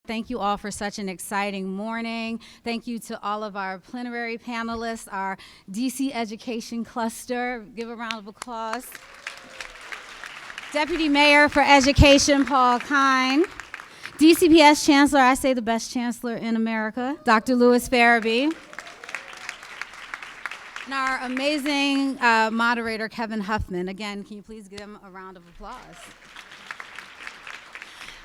Thank you all for such an exciting morning. Thank you to all of our plenary panelists, our DC Education Cluster. Give a round of applause. Deputy Mayor for Education, Paul Kine. DCPS Chancellor, I say the best chancellor in America, Dr. Lewis Farabee. And our amazing moderator, Kevin Huffman. Again, can you please give him a round of applause?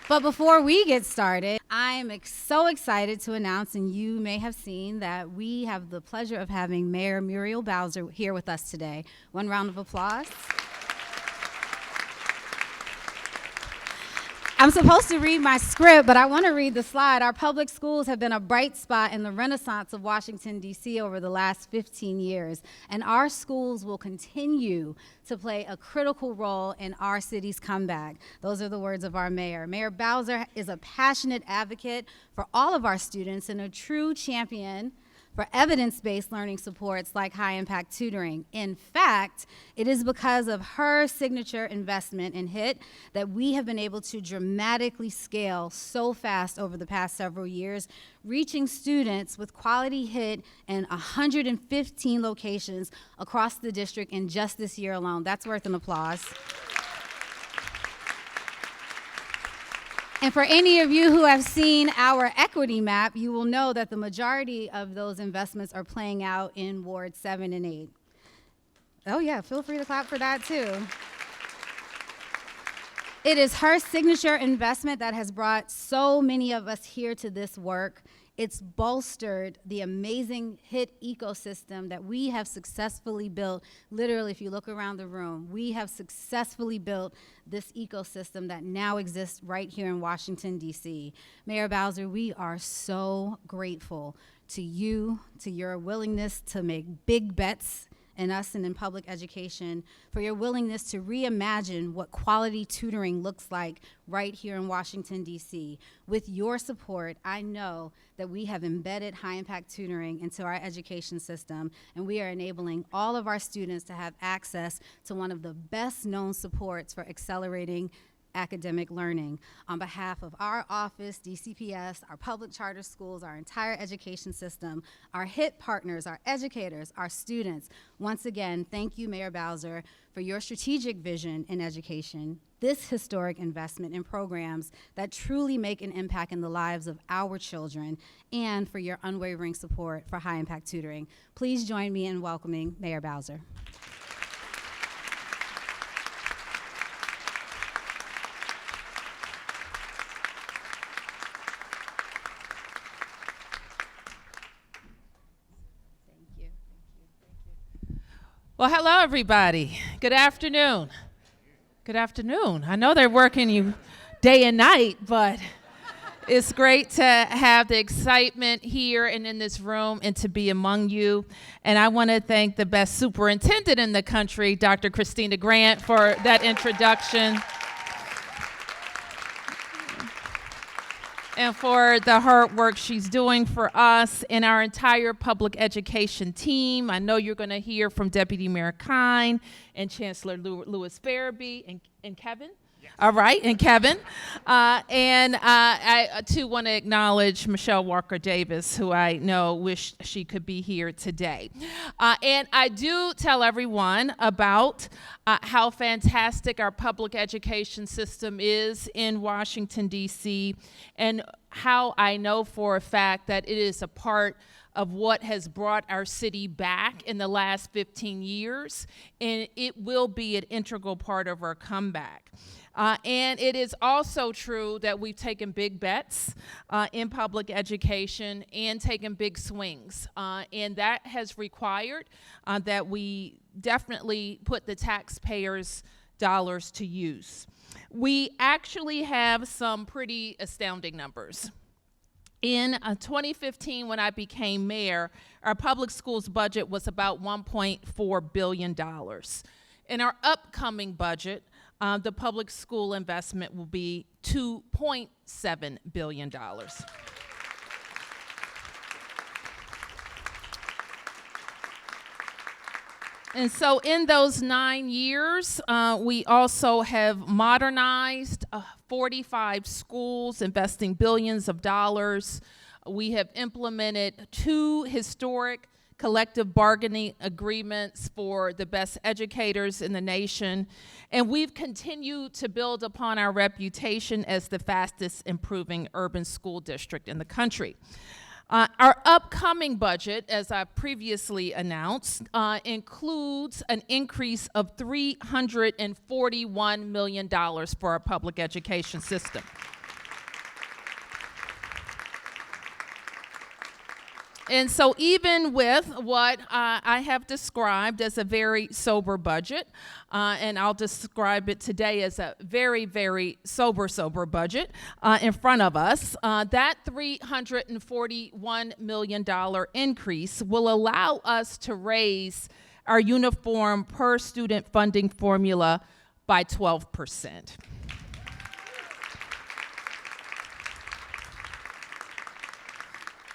But before we get started, I am so excited to announce, and you may have seen, that we have the pleasure of having Mayor Muriel Bowser here with us today. One round of applause. I'm supposed to read my script, but I want to read the slide. Our public schools have been a bright spot in the renaissance of Washington, D.C. over the last 15 years, and our schools will continue to play a critical role in our city's comeback. Those are the words of our mayor. Mayor Bowser is a passionate advocate for all of our students and a true champion for evidence-based learning supports like high-impact tutoring. In fact, it is because of her signature investment in HIT that we have been able to dramatically scale so fast over the past several years, reaching students with quality HIT in 115 locations across the district in just this year alone. That's worth an applause. And for any of you who have seen our equity map, you will know that the majority of those investments are playing out in Ward 7 and 8. Oh yeah, feel free to clap for that too. It is her signature investment that has brought so many of us here to this work. It's bolstered the amazing HIT ecosystem that we have successfully built. Literally, if you look around the room, we have successfully built this ecosystem that now exists right here in Washington, D.C. Mayor Bowser, we are so grateful to you, to your willingness to make big bets in us and in public education, for your willingness to reimagine what quality tutoring looks like right here in Washington, D.C. With your support, I know that we have embedded high-impact tutoring into our education system, and we are enabling all of our students to have access to one of the best-known supports for accelerating academic learning. On behalf of our office, DCPS, our public charter schools, our entire education system, our HIT partners, our educators, our students, once again, thank you, Mayor Bowser, for your strategic vision in education, this historic investment in programs that truly make an impact in the lives of our children, and for your unwavering support for high-impact tutoring. Please join me in welcoming Mayor Bowser. Well, hello, everybody. Good afternoon. Good afternoon. I know they're working you day and night, but it's great to have the excitement here and in this room and to be among you. And I want to thank the best superintendent in the country, Dr. Christina Grant, for that introduction. And for the hard work she's doing for us and our entire public education team. I know you're going to hear from Deputy Mayor Kine and Chancellor Lewis Farabee and Kevin. Yes. All right, and Kevin. I too want to acknowledge Michelle Walker Davis, who I know wish she could be here today. And I do tell everyone about how fantastic our public education system is in Washington, D.C., and how I know for a fact that it is a part of what has brought our city back in the last 15 years, and it will be an integral part of our comeback. And it is also true that we've taken big bets in public education and taken big swings. And that has required that we definitely put the taxpayers' dollars to use. We actually have some pretty astounding numbers. In 2015, when I became mayor, our public schools budget was about $1.4 billion. In our upcoming budget, the public school investment will be $2.7 billion. And so in those 9 years, we also have modernized 45 schools, investing billions of dollars. We have implemented 2 historic collective bargaining agreements for the best educators in the nation. And we've continued to build upon our reputation as the fastest improving urban school district in the country. Our upcoming budget, as I previously announced, includes an increase of $341 million for our public education system. And so even with what I have described as a very sober budget, and I'll describe it today as a very, very sober budget in front of us, that $341 million increase will allow us to raise our uniform per student funding formula by 12%.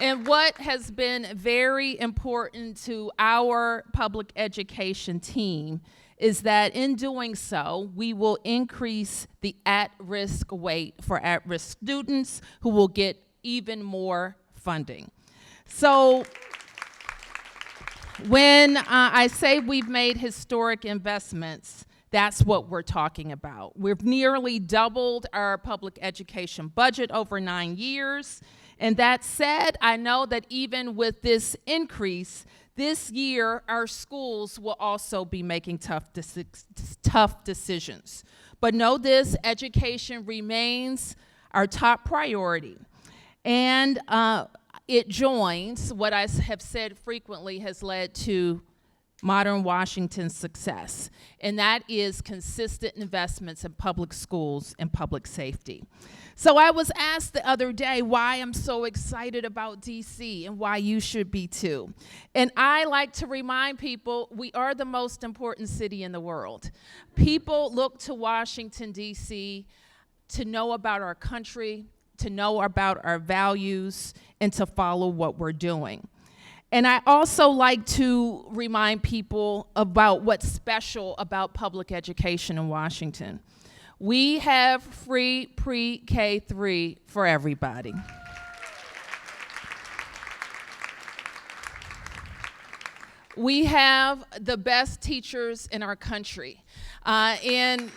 And what has been very important to our public education team is that in doing so, we will increase the at-risk weight for at-risk students who will get even more funding. So when I say we've made historic investments, that's what we're talking about. We've nearly doubled our public education budget over 9 years. And that said, I know that even with this increase, this year our schools will also be making tough decisions. But know this, education remains our top priority. And it joins what I have said frequently has led to modern Washington's success, and that is consistent investments in public schools and public safety. So I was asked the other day why I'm so excited about DC and why you should be too. And I like to remind people we are the most important city in the world. People look to Washington, DC to know about our country, to know about our values, and to follow what we're doing. And I also like to remind people about what's special about public education in Washington. We have free pre-K-3 for everybody. We have the best teachers in our country, and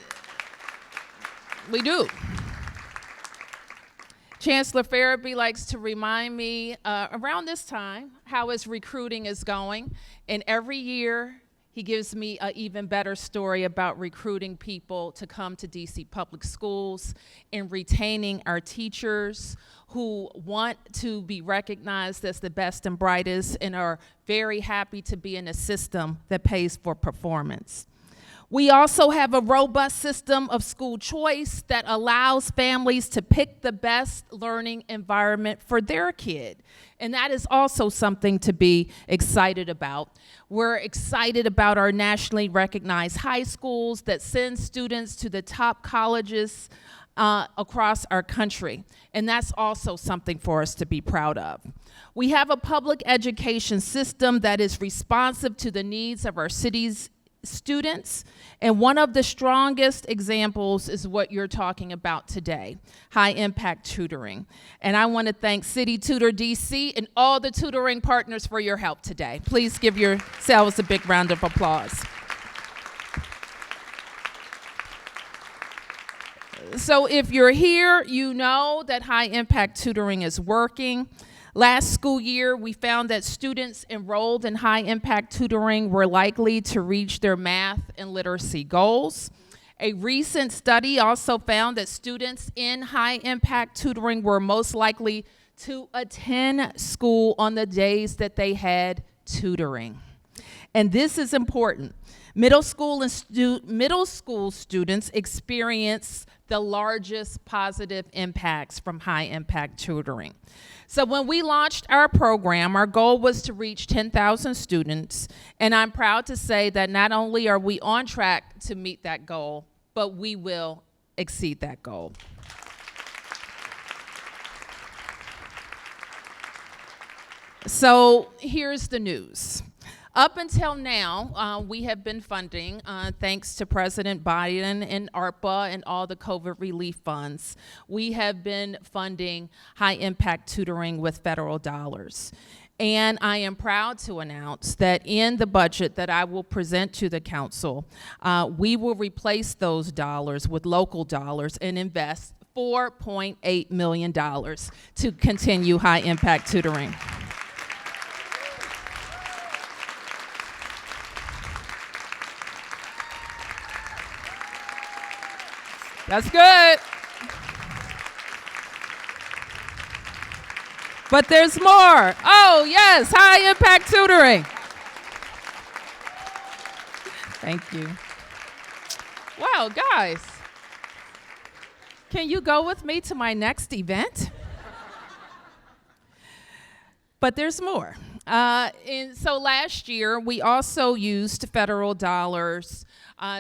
we do. Chancellor Farabee likes to remind me around this time how his recruiting is going, and every year he gives me an even better story about recruiting people to come to DC public schools and retaining our teachers who want to be recognized as the best and brightest and are very happy to be in a system that pays for performance. We also have a robust system of school choice that allows families to pick the best learning environment for their kid. And that is also something to be excited about. We're excited about our nationally recognized high schools that send students to the top colleges across our country. And that's also something for us to be proud of. We have a public education system that is responsive to the needs of our city's students, and one of the strongest examples is what you're talking about today, high-impact tutoring. And I want to thank City Tutor DC and all the tutoring partners for your help today. Please give yourselves a big round of applause. So if you're here, you know that high-impact tutoring is working. Last school year, we found that students enrolled in high-impact tutoring were likely to reach their math and literacy goals. A recent study also found that students in high-impact tutoring were most likely to attend school on the days that they had tutoring. And this is important. Middle school students experience the largest positive impacts from high-impact tutoring. So when we launched our program, our goal was to reach 10,000 students, and I'm proud to say that not only are we on track to meet that goal, but we will exceed that goal. So here's the news. Up until now, we have been funding, thanks to President Biden and ARPA and all the COVID relief funds, we have been funding high-impact tutoring with federal dollars. And I am proud to announce that in the budget that I will present to the council, we will replace those dollars with local dollars and invest $4.8 million to continue high-impact tutoring. That's good. But there's more. Oh, yes, high impact tutoring. Thank you. Wow, guys. Can you go with me to my next event? But there's more. And so last year, we also used federal dollars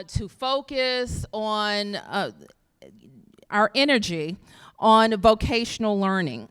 to focus on our energy on vocational learning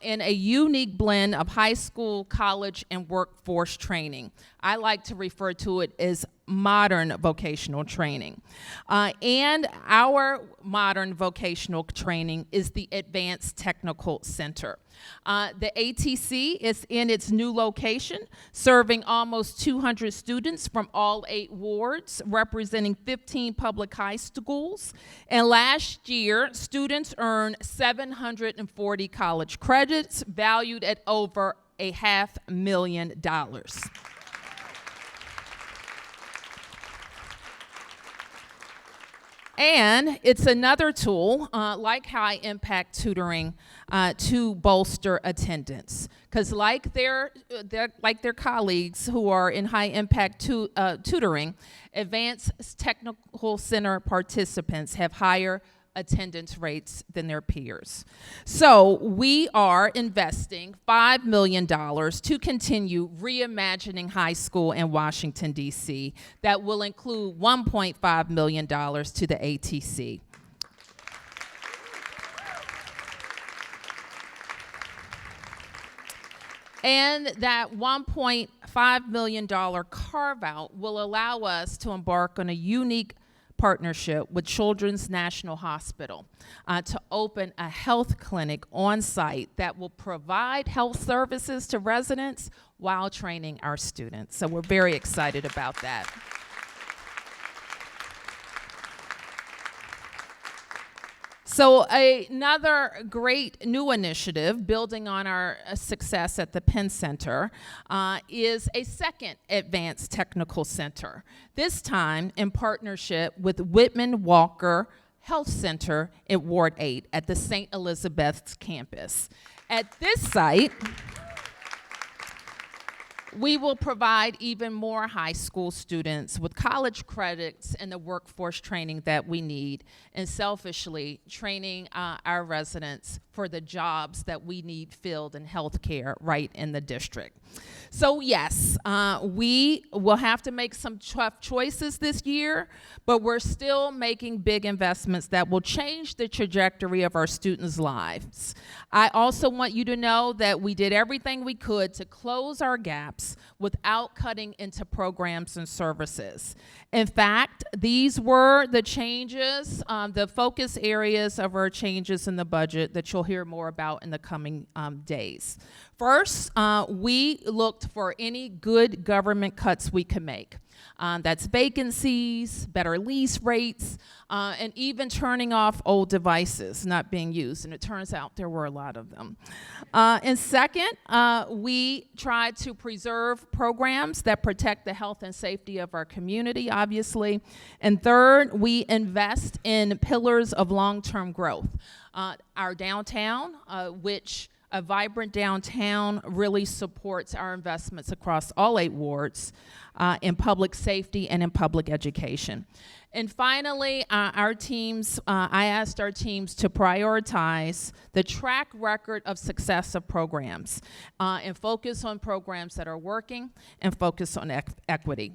in a unique blend of high school, college, and workforce training. I like to refer to it as modern vocational training. And our modern vocational training is the Advanced Technical Center. The ATC is in its new location, serving almost 200 students from all 8 wards, representing 15 public high schools. And last year, students earned 740 college credits, valued at over $500,000. And it's another tool, like high-impact tutoring, to bolster attendance. Because like their colleagues who are in high-impact tutoring, Advanced Technical Center participants have higher attendance rates than their peers. So we are investing $5 million to continue reimagining high school in Washington, D.C. That will include $1.5 million to the ATC. And that $1.5 million carve-out will allow us to embark on a unique partnership with Children's National Hospital to open a health clinic on site that will provide health services to residents while training our students. So we're very excited about that. So another great new initiative, building on our success at the Penn Center, is a second Advanced Technical Center, this time in partnership with Whitman Walker Health Center at Ward 8 at the St. Elizabeth's campus. At this site, we will provide even more high school students with college credits and the workforce training that we need, and selfishly training our residents for the jobs that we need filled in healthcare right in the district. So yes, we will have to make some tough choices this year, but we're still making big investments that will change the trajectory of our students' lives. I also want you to know that we did everything we could to close our gaps without cutting into programs and services. In fact, these were the changes, the focus areas of our changes in the budget that you'll hear more about in the coming days. First, we looked for any good government cuts we could make. That's vacancies, better lease rates, and even turning off old devices not being used. And it turns out there were a lot of them. And second, we tried to preserve programs that protect the health and safety of our community, obviously. And third, we invest in pillars of long-term growth. Our downtown, which a vibrant downtown really supports our investments across all 8 wards in public safety and in public education. And finally, our teams, I asked our teams to prioritize the track record of success of programs and focus on programs that are working and focus on equity.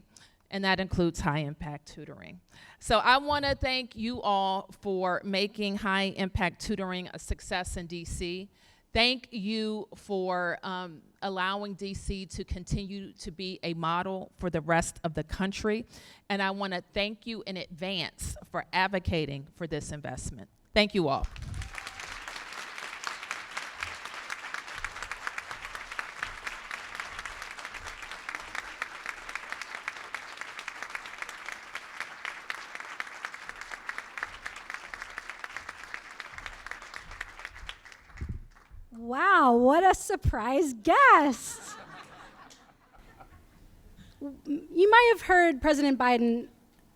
And that includes high-impact tutoring. So I want to thank you all for making high-impact tutoring a success in DC. Thank you for allowing DC to continue to be a model for the rest of the country. And I want to thank you in advance for advocating for this investment. Thank you all. Wow, what a surprise guest. You might have heard President Biden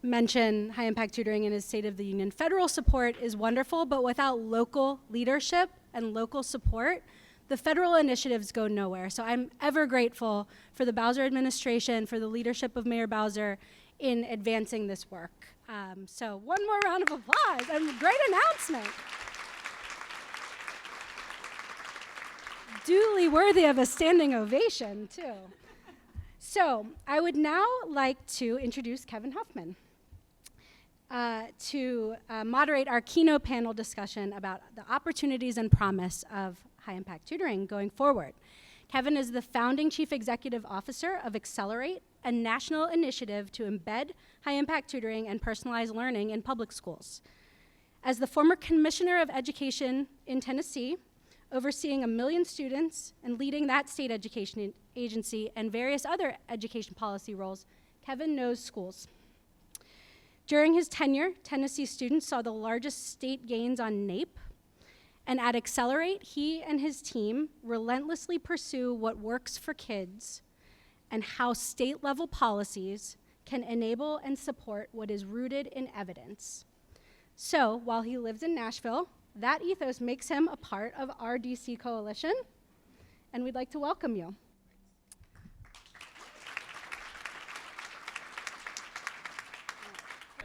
mention high impact tutoring in his State of the Union. Federal support is wonderful, but without local leadership and local support, the federal initiatives go nowhere. So I'm ever grateful for the Bowser administration, for the leadership of Mayor Bowser in advancing this work. So one more round of applause and great announcement. Duly worthy of a standing ovation, too. So I would now like to introduce Kevin Huffman to moderate our keynote panel discussion about the opportunities and promise of high-impact tutoring going forward. Kevin is the founding chief executive officer of Accelerate, a national initiative to embed high-impact tutoring and personalized learning in public schools. As the former commissioner of education in Tennessee, overseeing 1 million students and leading that state education agency and various other education policy roles, Kevin knows schools. During his tenure, Tennessee students saw the largest state gains on NAEP, and at Accelerate, he and his team relentlessly pursue what works for kids and how state-level policies can enable and support what is rooted in evidence. So, while he lives in Nashville, that ethos makes him a part of our DC coalition, and we'd like to welcome you.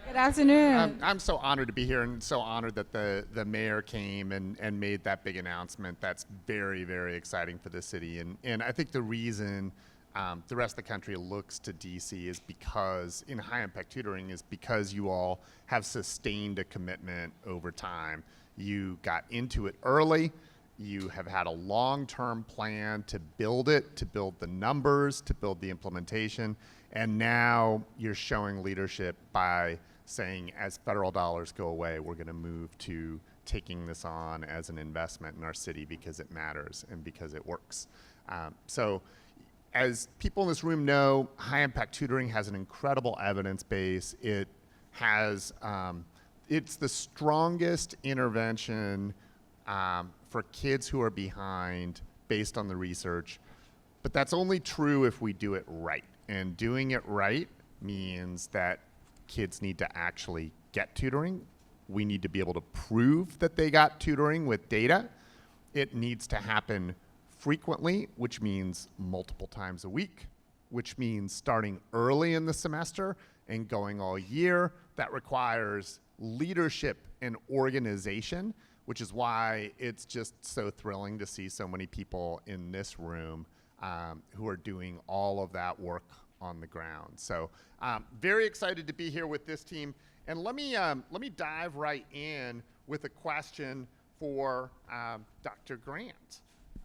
Good afternoon. I'm so honored to be here and so honored that the mayor came and made that big announcement. That's very, very exciting for the city. And I think the reason the rest of the country looks to DC is because in high impact tutoring is because you all have sustained a commitment over time. You got into it early. You have had a long-term plan to build it, to build the numbers, to build the implementation. And now you're showing leadership by saying, as federal dollars go away, we're going to move to taking this on as an investment in our city because it matters and because it works. So as people in this room know, high impact tutoring has an incredible evidence base. It has, it's the strongest intervention for kids who are behind based on the research, but that's only true if we do it right. And doing it right means that kids need to actually get tutoring. We need to be able to prove that they got tutoring with data. It needs to happen frequently, which means multiple times a week, which means starting early in the semester and going all year. That requires leadership and organization, which is why it's just so thrilling to see so many people in this room who are doing all of that work on the ground. So very excited to be here with this team. And let me dive right in with a question for Dr. Grant.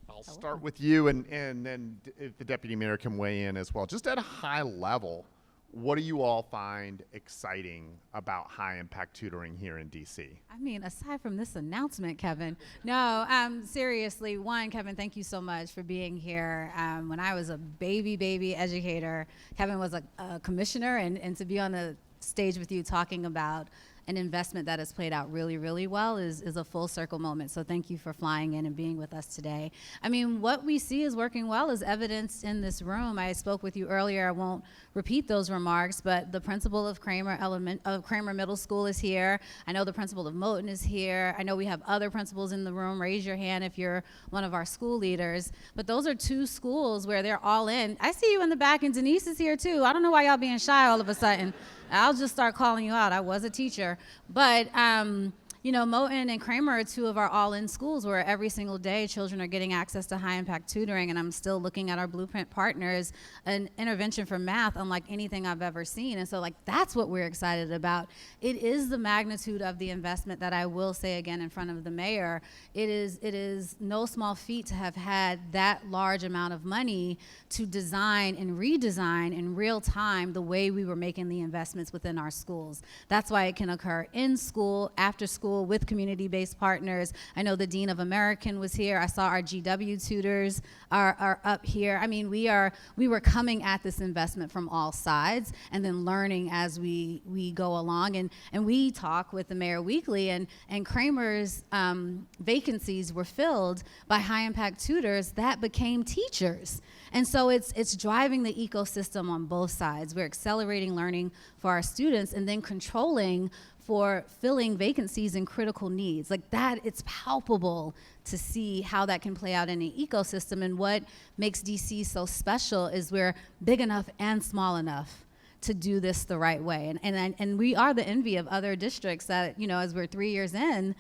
I'll start with you, and then if the deputy mayor can weigh in as well. Just at a high level, what do you all find exciting about high impact tutoring here in DC? I mean, aside from this announcement, Kevin, no, seriously, one, Kevin, thank you so much for being here. When I was a baby educator, Kevin was a commissioner, and to be on the stage with you talking about an investment that has played out really, really well is a full circle moment. So thank you for flying in and being with us today. I mean, what we see is working well is evidenced in this room. I spoke with you earlier. I won't repeat those remarks, but the principal of Kramer Middle School is here. I know the principal of Moton is here. I know we have other principals in the room. Raise your hand if you're one of our school leaders. But those are two schools where they're all in. I see you in the back, and Denise is here too. I don't know why y'all being shy all of a sudden. I'll just start calling you out. I was a teacher. But, you know, Moton and Kramer are two of our all-in schools where every single day children are getting access to high-impact tutoring, and I'm still looking at our Blueprint partners, an intervention for math unlike anything I've ever seen. And so, like, that's what we're excited about. It is the magnitude of the investment that I will say again in front of the mayor. It is no small feat to have had that large amount of money to design and redesign in real time the way we were making the investments within our schools. That's why it can occur in school, after school, with community-based partners. I know the Dean of American was here. I saw our GW tutors are up here. I mean, we were coming at this investment from all sides and then learning as we go along. And we talk with the mayor weekly, and Kramer's vacancies were filled by high-impact tutors that became teachers. And so it's driving the ecosystem on both sides. We're accelerating learning for our students and then controlling for filling vacancies and critical needs. Like that, it's palpable to see how that can play out in an ecosystem. And what makes DC so special is we're big enough and small enough to do this the right way. And we are the envy of other districts that, you know, as we're 3 years in,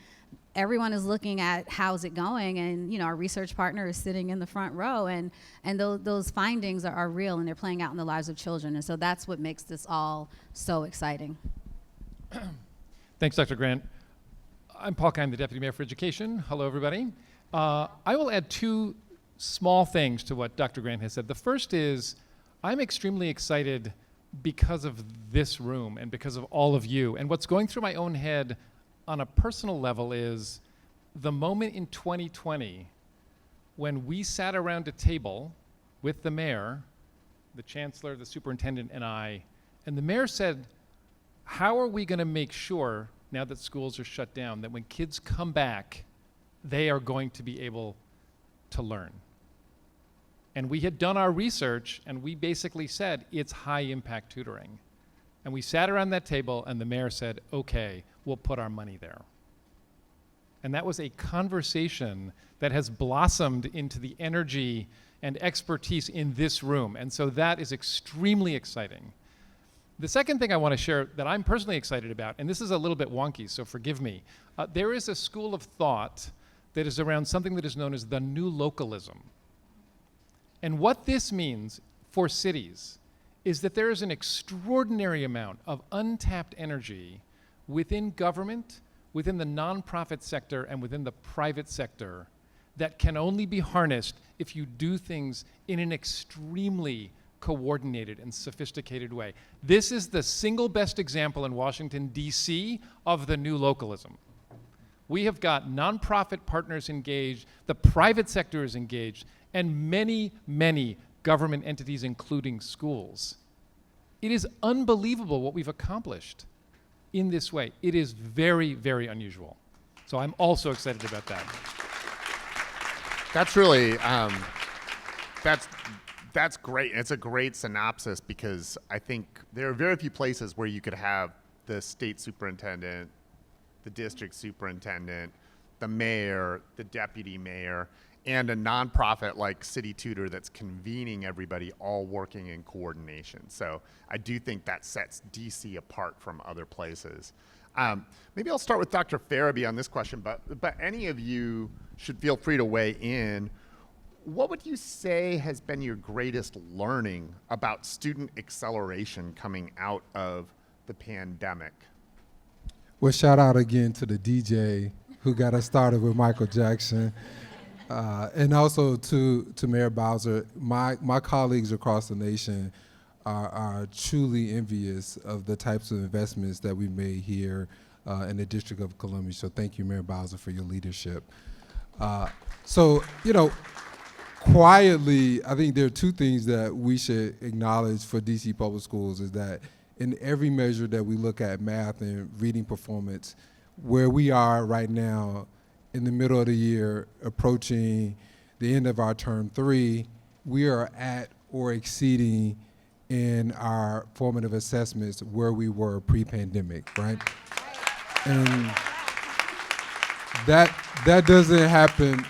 everyone is looking at how's it going, and you know, our research partner is sitting in the front row, and those findings are real, and they're playing out in the lives of children. And so that's what makes this all so exciting. Thanks, Dr. Grant. I'm Paul Kine, the Deputy Mayor for Education. Hello, everybody. I will add two small things to what Dr. Grant has said. The first is I'm extremely excited because of this room and because of all of you. And what's going through my own head on a personal level is the moment in 2020 when we sat around a table with the mayor, the chancellor, the superintendent, and I, and the mayor said, how are we going to make sure, now that schools are shut down, that when kids come back, they are going to be able to learn? And we had done our research, and we basically said, it's high-impact tutoring. And we sat around that table, and the mayor said, okay, we'll put our money there. And that was a conversation that has blossomed into the energy and expertise in this room. And so that is extremely exciting. The second thing I want to share that I'm personally excited about, and this is a little bit wonky, so forgive me, there is a school of thought that is around something that is known as the new localism. And what this means for cities is that there is an extraordinary amount of untapped energy within government, within the nonprofit sector, and within the private sector that can only be harnessed if you do things in an extremely coordinated and sophisticated way. This is the single best example in Washington, D.C. of the new localism. We have got nonprofit partners engaged, the private sector is engaged, and many, many government entities, including schools. It is unbelievable what we've accomplished in this way. It is very, very unusual. So I'm also excited about that. That's really, that's great. It's a great synopsis because I think there are very few places where you could have the state superintendent, the district superintendent, the mayor, the deputy mayor, and a nonprofit like City Tutor that's convening everybody all working in coordination. So I do think that sets DC apart from other places. Maybe I'll start with Dr. Farabee on this question, but any of you should feel free to weigh in. What would you say has been your greatest learning about student acceleration coming out of the pandemic? Well, shout out again to the DJ who got us started with Michael Jackson. And also to Mayor Bowser. My colleagues across the nation are truly envious of the types of investments that we made here in the District of Columbia. So thank you, Mayor Bowser, for your leadership. So, you know, quietly, I think there are two things that we should acknowledge for DC Public Schools is that in every measure that we look at math and reading performance, where we are right now in the middle of the year, approaching the end of our term 3, we are at or exceeding in our formative assessments where we were pre-pandemic, right? And that doesn't happen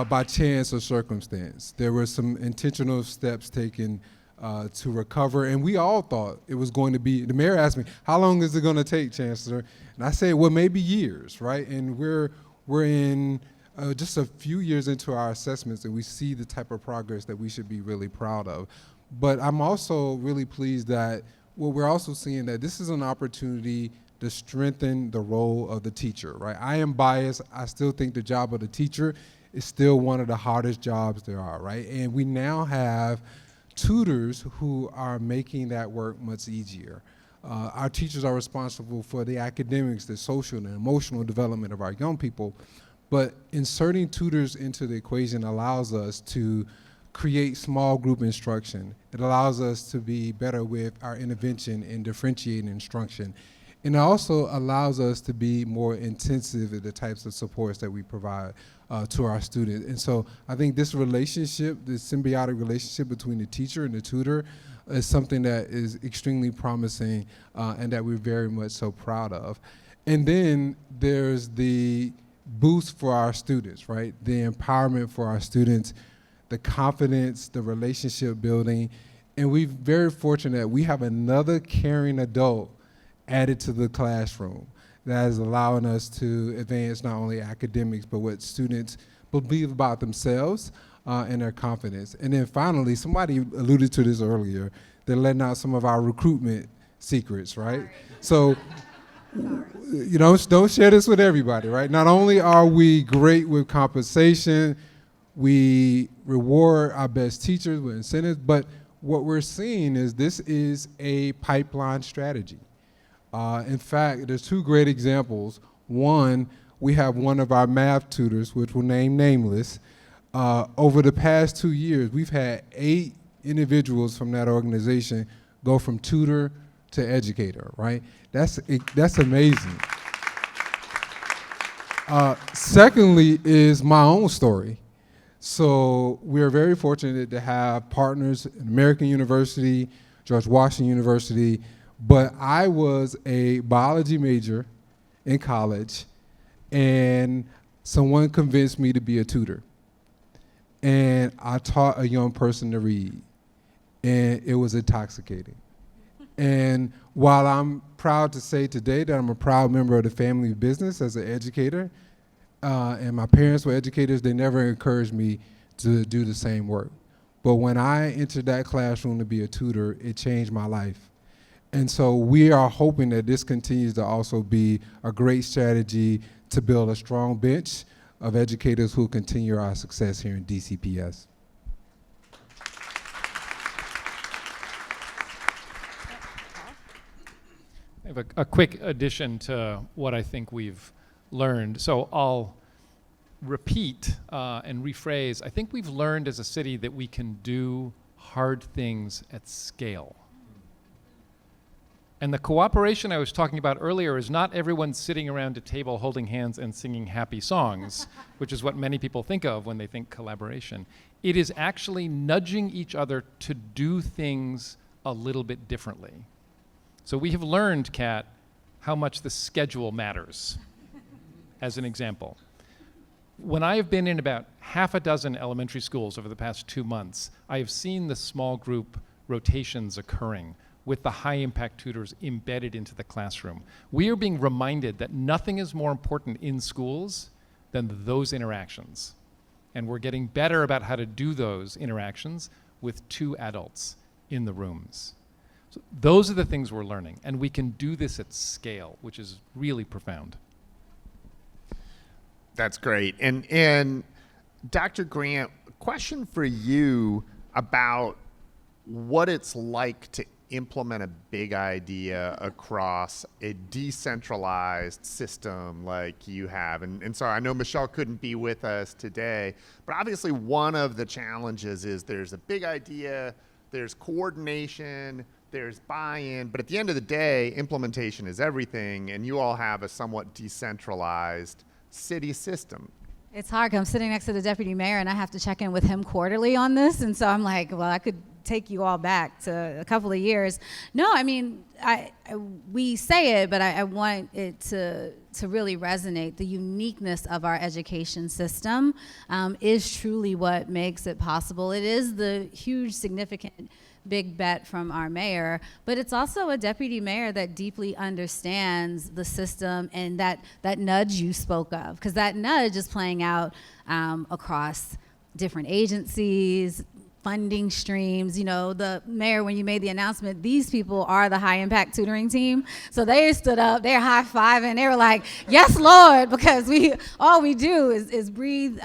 by chance or circumstance. There were some intentional steps taken to recover. And we all thought it was going to be, the mayor asked me, how long is it going to take, Chancellor? And I said, well, maybe years, right? And we're in just a few years into our assessments, and we see the type of progress that we should be really proud of. But I'm also really pleased that we're also seeing that this is an opportunity to strengthen the role of the teacher, right? I am biased. I still think the job of the teacher is still one of the hardest jobs there are, right? And we now have tutors who are making that work much easier. Our teachers are responsible for the academics, the social and emotional development of our young people, but inserting tutors into the equation allows us to create small group instruction. It allows us to be better with our intervention and differentiating instruction. And it also allows us to be more intensive in the types of supports that we provide to our students. And so I think this relationship, this symbiotic relationship between the teacher and the tutor is something that is extremely promising and that we're very much so proud of. And then there's the boost for our students, right? The empowerment for our students, the confidence, the relationship building. And we're very fortunate that we have another caring adult added to the classroom that is allowing us to advance not only academics, but what students believe about themselves and their confidence. And then finally, somebody alluded to this earlier, they're letting out some of our recruitment secrets, right? So, you know, don't share this with everybody, right? Not only are we great with compensation, we reward our best teachers with incentives, but what we're seeing is this is a pipeline strategy. In fact, there's two great examples. One, we have one of our math tutors, which we'll name nameless. Over the past 2 years, we've had 8 individuals from that organization go from tutor to educator, right? That's amazing. Secondly is my own story. So we're very fortunate to have partners in American University, George Washington University, but I was a biology major in college, and someone convinced me to be a tutor. And I taught a young person to read, and it was intoxicating. And while I'm proud to say today that I'm a proud member of the family business as an educator, and my parents were educators, they never encouraged me to do the same work. But when I entered that classroom to be a tutor, it changed my life. And so we are hoping that this continues to also be a great strategy to build a strong bench of educators who continue our success here in DCPS. I have a quick addition to what I think we've learned. So I'll repeat and rephrase. I think we've learned as a city that we can do hard things at scale. And the cooperation I was talking about earlier is not everyone sitting around a table holding hands and singing happy songs, which is what many people think of when they think collaboration. It is actually nudging each other to do things a little bit differently. So we have learned, Kat, how much the schedule matters, as an example. When I have been in about half a dozen elementary schools over the past 2 months, I have seen the small group rotations occurring with the high-impact tutors embedded into the classroom. We are being reminded that nothing is more important in schools than those interactions. And we're getting better about how to do those interactions with 2 adults in the rooms. So those are the things we're learning, and we can do this at scale, which is really profound. That's great. And Dr. Grant, question for you about what it's like to implement a big idea across a decentralized system like you have. And so I know Michelle couldn't be with us today, but obviously one of the challenges is there's a big idea, there's coordination, there's buy-in, but at the end of the day, implementation is everything, and you all have a somewhat decentralized city system. It's hard 'cause I'm sitting next to the deputy mayor and I have to check in with him quarterly on this. And so I'm like, well, I could take you all back to a couple of years. No, I mean, we say it, but I want it to really resonate. The uniqueness of our education system is truly what makes it possible. It is the huge, significant big bet from our mayor, but it's also a deputy mayor that deeply understands the system and that nudge you spoke of, because that nudge is playing out across different agencies, funding streams. You know, the mayor, when you made the announcement, these people are the high impact tutoring team. So they stood up, they're high fiving, they were like, yes, Lord, because all we do is breathe,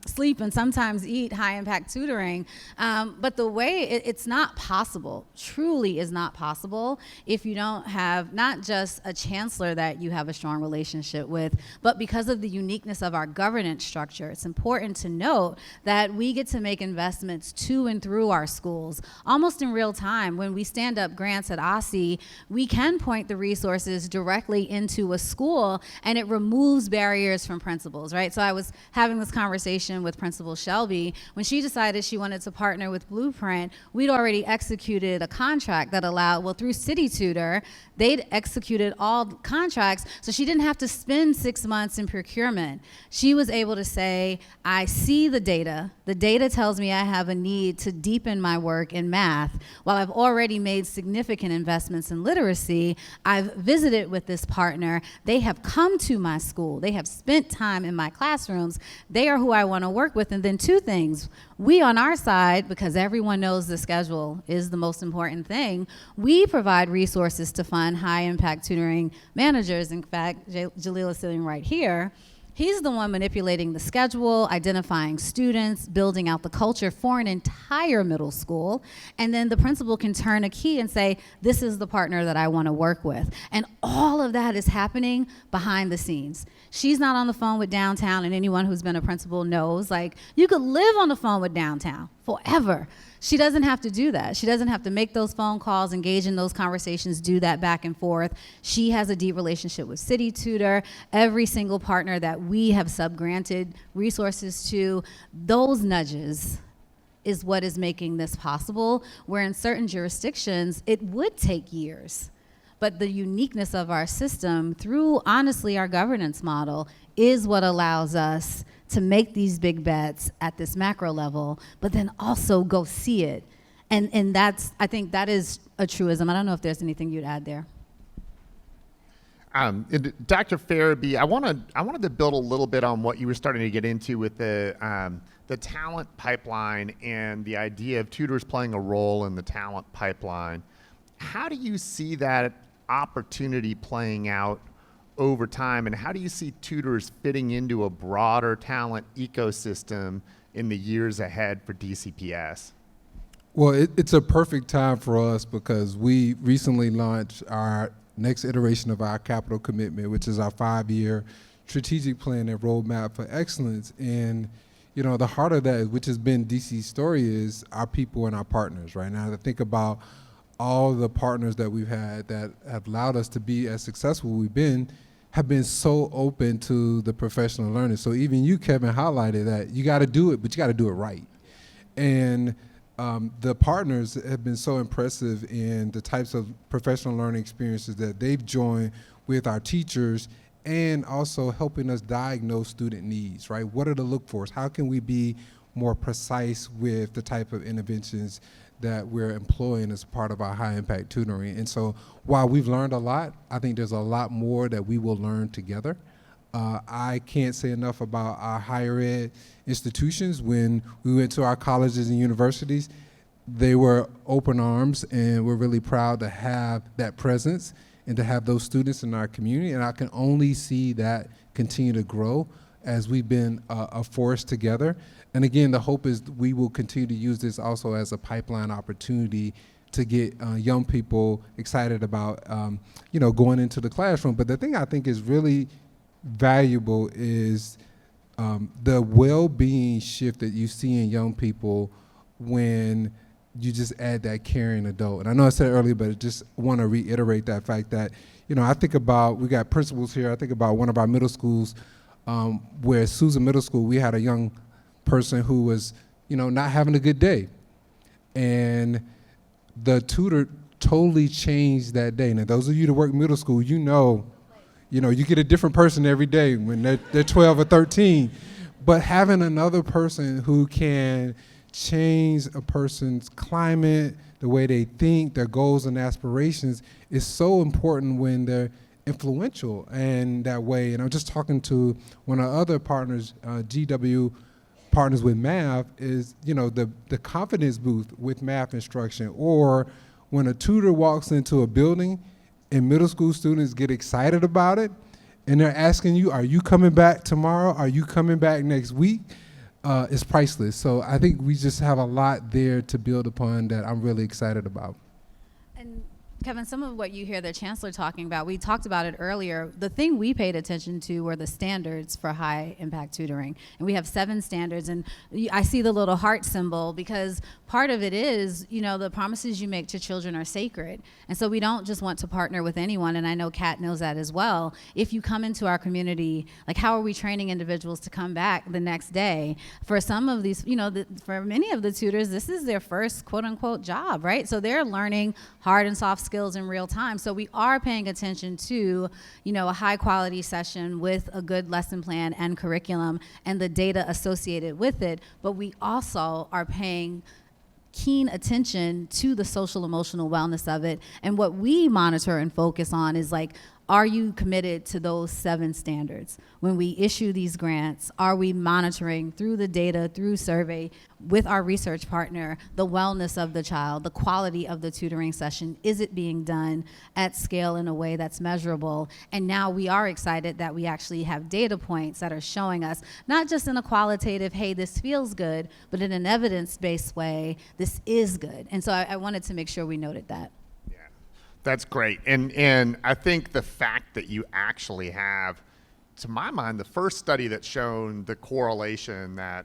sleep, and sometimes eat high impact tutoring. But the way it's not possible, truly is not possible, if you don't have not just a chancellor that you have a strong relationship with, but because of the uniqueness of our governance structure. It's important to note that we get to make investments to and through our schools almost in real time. When we stand up grants at OSSI, we can point the resources directly into a school, and it removes barriers from principals, right? So I was having this conversation with Principal Shelby. When she decided she wanted to partner with Blueprint, we'd already executed a contract that allowed, well, through City Tutor, they'd executed all contracts, so she didn't have to spend 6 months in procurement. She was able to say, I see the data. The data tells me I have a need to deepen my work in math. While I've already made significant investments in literacy, I've visited with this partner. They have come to my school. They have spent time in my classrooms. They are who I want to work with. And then two things. We on our side, because everyone knows the schedule is the most important thing, we provide resources to fund high impact tutoring managers. In fact, Jaleel is sitting right here. He's the one manipulating the schedule, identifying students, building out the culture for an entire middle school. And then the principal can turn a key and say, this is the partner that I want to work with. And all of that is happening behind the scenes. She's not on the phone with downtown, and anyone who's been a principal knows, like, you could live on the phone with downtown forever. She doesn't have to do that. She doesn't have to make those phone calls, engage in those conversations, do that back and forth. She has a deep relationship with City Tutor. Every single partner that we have subgranted resources to, those nudges is what is making this possible, where in certain jurisdictions, it would take years. But the uniqueness of our system, through, honestly, our governance model, is what allows us to make these big bets at this macro level, but then also go see it. And I think that is a truism. I don't know if there's anything you'd add there. Dr. Farabee, I wanted to build a little bit on what you were starting to get into with the talent pipeline and the idea of tutors playing a role in the talent pipeline. How do you see that opportunity playing out over time, and how do you see tutors fitting into a broader talent ecosystem in the years ahead for DCPS? Well, it's a perfect time for us because we recently launched our next iteration of our capital commitment, which is our 5-year strategic plan and roadmap for excellence. And, you know, the heart of that, which has been DC's story, is our people and our partners. Right now, to think about all the partners that we've had that have allowed us to be as successful as we've been, have been so open to the professional learning. So even you, Kevin, highlighted that you got to do it, but you got to do it right. And the partners have been so impressive in the types of professional learning experiences that they've joined with our teachers, and also helping us diagnose student needs, right? What are the look fors? How can we be more precise with the type of interventions that we're employing as part of our high impact tutoring? And so while we've learned a lot, I think there's a lot more that we will learn together. I can't say enough about our higher ed institutions. When we went to our colleges and universities, they were open arms, and we're really proud to have that presence and to have those students in our community. And I can only see that continue to grow as we've been a force together. And again, the hope is we will continue to use this also as a pipeline opportunity to get young people excited about going into the classroom. But the thing I think is really valuable is the well-being shift that you see in young people when you just add that caring adult. And I know I said it earlier, but I just want to reiterate that fact that, I think about, we got principals here, I think about one of our middle schools where Susan Middle School, we had a young person who was, not having a good day. And the tutor totally changed that day. Now, those of you that work middle school, you get a different person every day when they're 12 or 13. But having another person who can change a person's climate, the way they think, their goals and aspirations is so important when they're influential in that way. And I'm just talking to one of our other partners, GW Partners with Math, is, you know, the confidence booth with math instruction, or when a tutor walks into a building and middle school students get excited about it and they're asking you, are you coming back tomorrow? Are you coming back next week? It's priceless. So I think we just have a lot there to build upon that I'm really excited about. And Kevin, some of what you hear the chancellor talking about, we talked about it earlier. The thing we paid attention to were the standards for high impact tutoring. And we have 7 standards. And I see the little heart symbol because part of it is, you know, the promises you make to children are sacred. And so we don't just want to partner with anyone. And I know Kat knows that as well. If you come into our community, like, how are we training individuals to come back the next day? For some of these, you know, for many of the tutors, this is their first quote unquote job, right? So they're learning hard and soft skills in real time. So we are paying attention to, you know, a high quality session with a good lesson plan and curriculum and the data associated with it. But we also are paying keen attention to the social emotional wellness of it. And what we monitor and focus on is, like, are you committed to those 7 standards? When we issue these grants, are we monitoring through the data, through survey, with our research partner, the wellness of the child, the quality of the tutoring session? Is it being done at scale in a way that's measurable? And now we are excited that we actually have data points that are showing us, not just in a qualitative, hey, this feels good, but in an evidence-based way, this is good. And so I wanted to make sure we noted that. That's great. And I think the fact that you actually have, to my mind, the first study that's shown the correlation that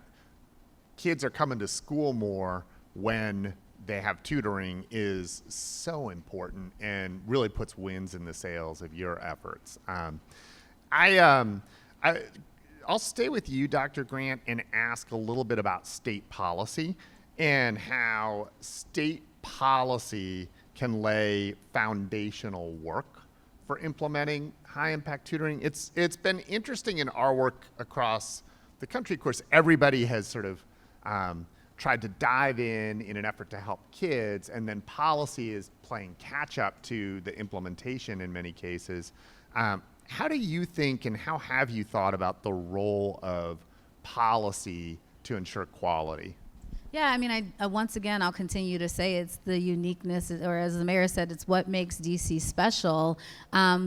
kids are coming to school more when they have tutoring is so important and really puts wins in the sails of your efforts. I'll stay with you, Dr. Grant, and ask a little bit about state policy and how state policy can lay foundational work for implementing high impact tutoring. It's been interesting in our work across the country. Of course, everybody has sort of tried to dive in an effort to help kids, and then policy is playing catch up to the implementation in many cases. How do you think, and how have you thought about the role of policy to ensure quality? Yeah, I mean, once again, I'll continue to say it's the uniqueness, or as the mayor said, it's what makes DC special,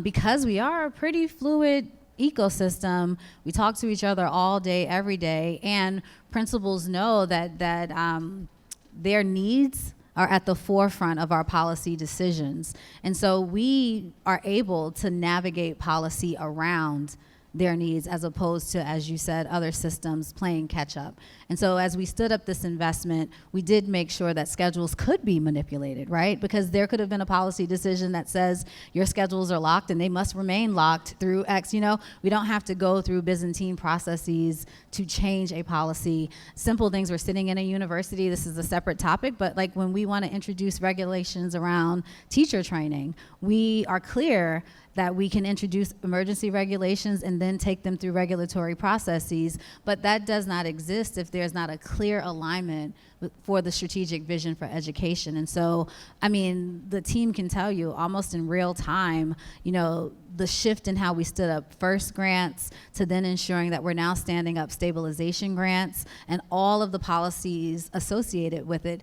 because we are a pretty fluid ecosystem. We talk to each other all day, every day, and principals know that their needs are at the forefront of our policy decisions. And so we are able to navigate policy around their needs, as opposed to, as you said, other systems playing catch up. And so as we stood up this investment, we did make sure that schedules could be manipulated, right? Because there could have been a policy decision that says your schedules are locked and they must remain locked through X. You know, we don't have to go through Byzantine processes to change a policy. Simple things. We're sitting in a university. This is a separate topic, but like when we want to introduce regulations around teacher training, we are clear that we can introduce emergency regulations and then take them through regulatory processes, but that does not exist if there's not a clear alignment for the strategic vision for education. And so, I mean, the team can tell you almost in real time, you know, the shift in how we stood up first grants to then ensuring that we're now standing up stabilization grants, and all of the policies associated with it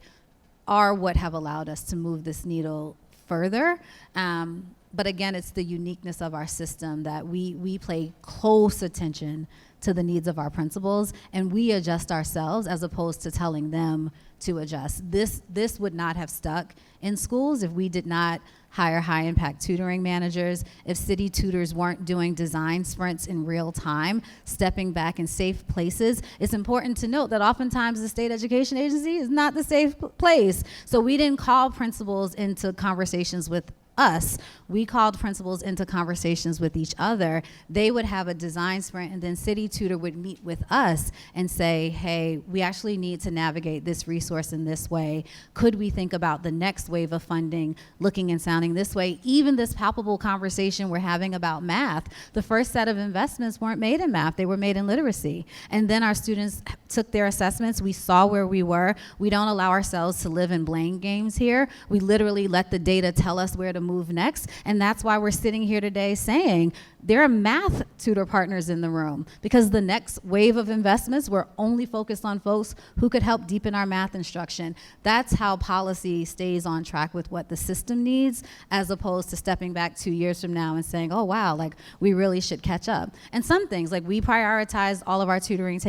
are what have allowed us to move this needle further. But again, it's the uniqueness of our system that we pay close attention to the needs of our principals, and we adjust ourselves as opposed to telling them to adjust. This would not have stuck in schools if we did not hire high impact tutoring managers, if city tutors weren't doing design sprints in real time, stepping back in safe places. It's important to note that oftentimes the state education agency is not the safe place. So we didn't call principals into conversations with us. We called principals into conversations with each other. They would have a design sprint, and then City Tutor would meet with us and say, hey, we actually need to navigate this resource in this way. Could we think about the next wave of funding looking and sounding this way? Even this palpable conversation we're having about math, the first set of investments weren't made in math, they were made in literacy. And then our students took their assessments, we saw where we were. We don't allow ourselves to live in blame games here. We literally let the data tell us where to move next. And that's why we're sitting here today saying there are math tutor partners in the room, because the next wave of investments were only focused on folks who could help deepen our math instruction. That's how policy stays on track with what the system needs, as opposed to stepping back 2 years from now and saying, oh wow, like we really should catch up. And some things, like we prioritized all of our tutoring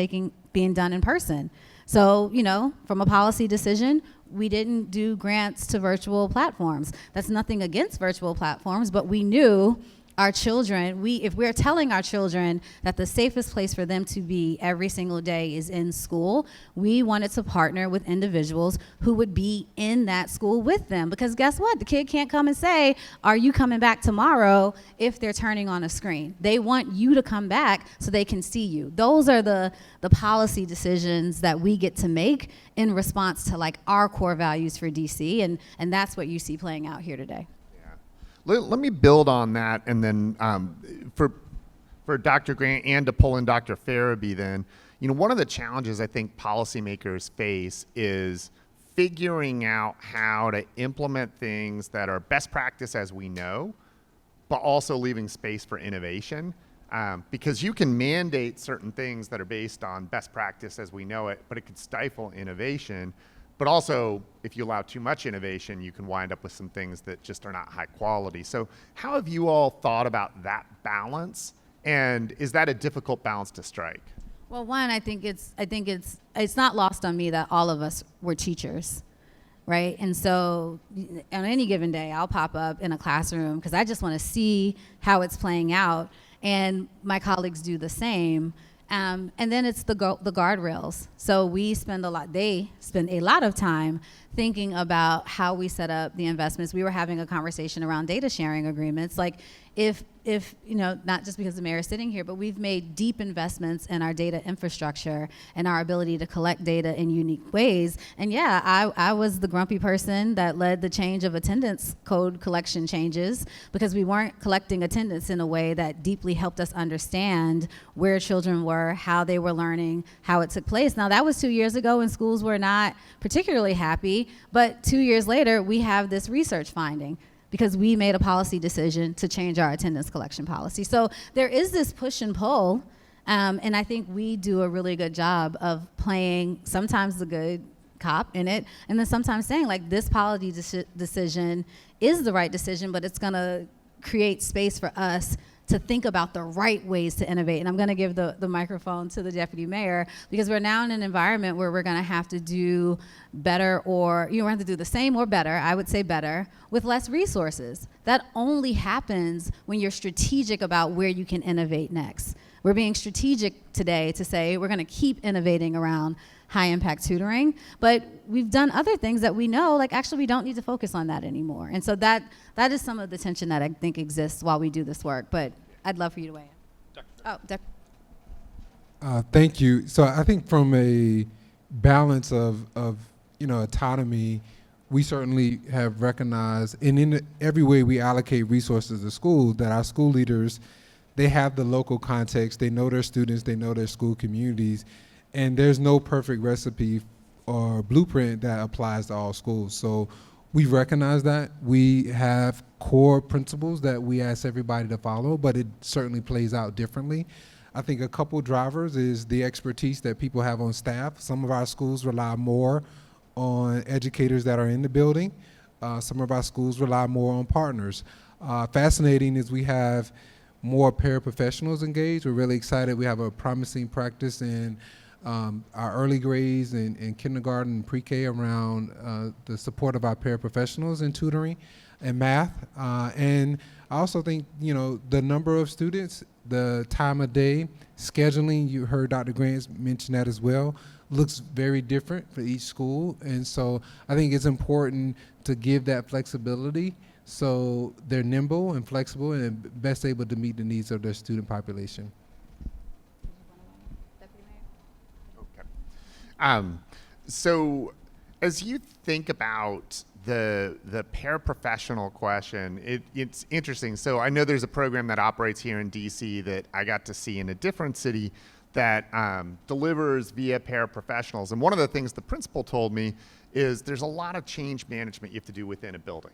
being done in person. So, you know, from a policy decision, we didn't do grants to virtual platforms. That's nothing against virtual platforms, but we knew our children, if we're telling our children that the safest place for them to be every single day is in school, we wanted to partner with individuals who would be in that school with them. Because guess what? The kid can't come and say, are you coming back tomorrow, if they're turning on a screen. They want you to come back so they can see you. Those are the policy decisions that we get to make in response to like our core values for DC, and that's what you see playing out here today. Let me build on that, and then for Dr. Grant and to pull in Dr. Farabee then, you know, one of the challenges I think policymakers face is figuring out how to implement things that are best practice as we know, but also leaving space for innovation. Because you can mandate certain things that are based on best practice as we know it, but it could stifle innovation. But also, if you allow too much innovation, you can wind up with some things that just are not high quality. So how have you all thought about that balance? And is that a difficult balance to strike? Well, one, I think it's not lost on me that all of us were teachers, right? And so on any given day, I'll pop up in a classroom because I just want to see how it's playing out. And my colleagues do the same. And then it's the guardrails. So they spend a lot of time thinking about how we set up the investments. We were having a conversation around data sharing agreements. Like if you know, not just because the mayor is sitting here, but we've made deep investments in our data infrastructure and our ability to collect data in unique ways. And yeah, I was the grumpy person that led the change of attendance code collection changes, because we weren't collecting attendance in a way that deeply helped us understand where children were, how they were learning, how it took place. Now that was 2 years ago when schools were not particularly happy, but 2 years later, we have this research finding, because we made a policy decision to change our attendance collection policy. So there is this push and pull, and I think we do a really good job of playing sometimes the good cop in it, and then sometimes saying like this policy decision is the right decision, but it's gonna create space for us to think about the right ways to innovate. And I'm gonna give the microphone to the deputy mayor, because we're now in an environment where we're gonna have to do better, or we're gonna have to do the same or better, I would say better, with less resources. That only happens when you're strategic about where you can innovate next. We're being strategic today to say we're gonna keep innovating around high impact tutoring, but we've done other things that we know, like actually we don't need to focus on that anymore. And so that is some of the tension that I think exists while we do this work, but I'd love for you to weigh in. Thank you. So I think from a balance of autonomy, we certainly have recognized, and in every way we allocate resources to schools, that our school leaders, they have the local context, they know their students, they know their school communities, and there's no perfect recipe or blueprint that applies to all schools. So we recognize that. We have core principles that we ask everybody to follow, but it certainly plays out differently. I think a couple drivers is the expertise that people have on staff. Some of our schools rely more on educators that are in the building. Some of our schools rely more on partners. Fascinating is we have more paraprofessionals engaged. We're really excited. We have a promising practice in our early grades and kindergarten and pre-K around the support of our paraprofessionals in tutoring and math. And I also think, the number of students, the time of day, scheduling, you heard Dr. Grant mention that as well, looks very different for each school. And so I think it's important to give that flexibility so they're nimble and flexible and best able to meet the needs of their student population. Okay. So as you think about the paraprofessional question, it's interesting. So I know there's a program that operates here in DC that I got to see in a different city that delivers via paraprofessionals. And one of the things the principal told me is there's a lot of change management you have to do within a building.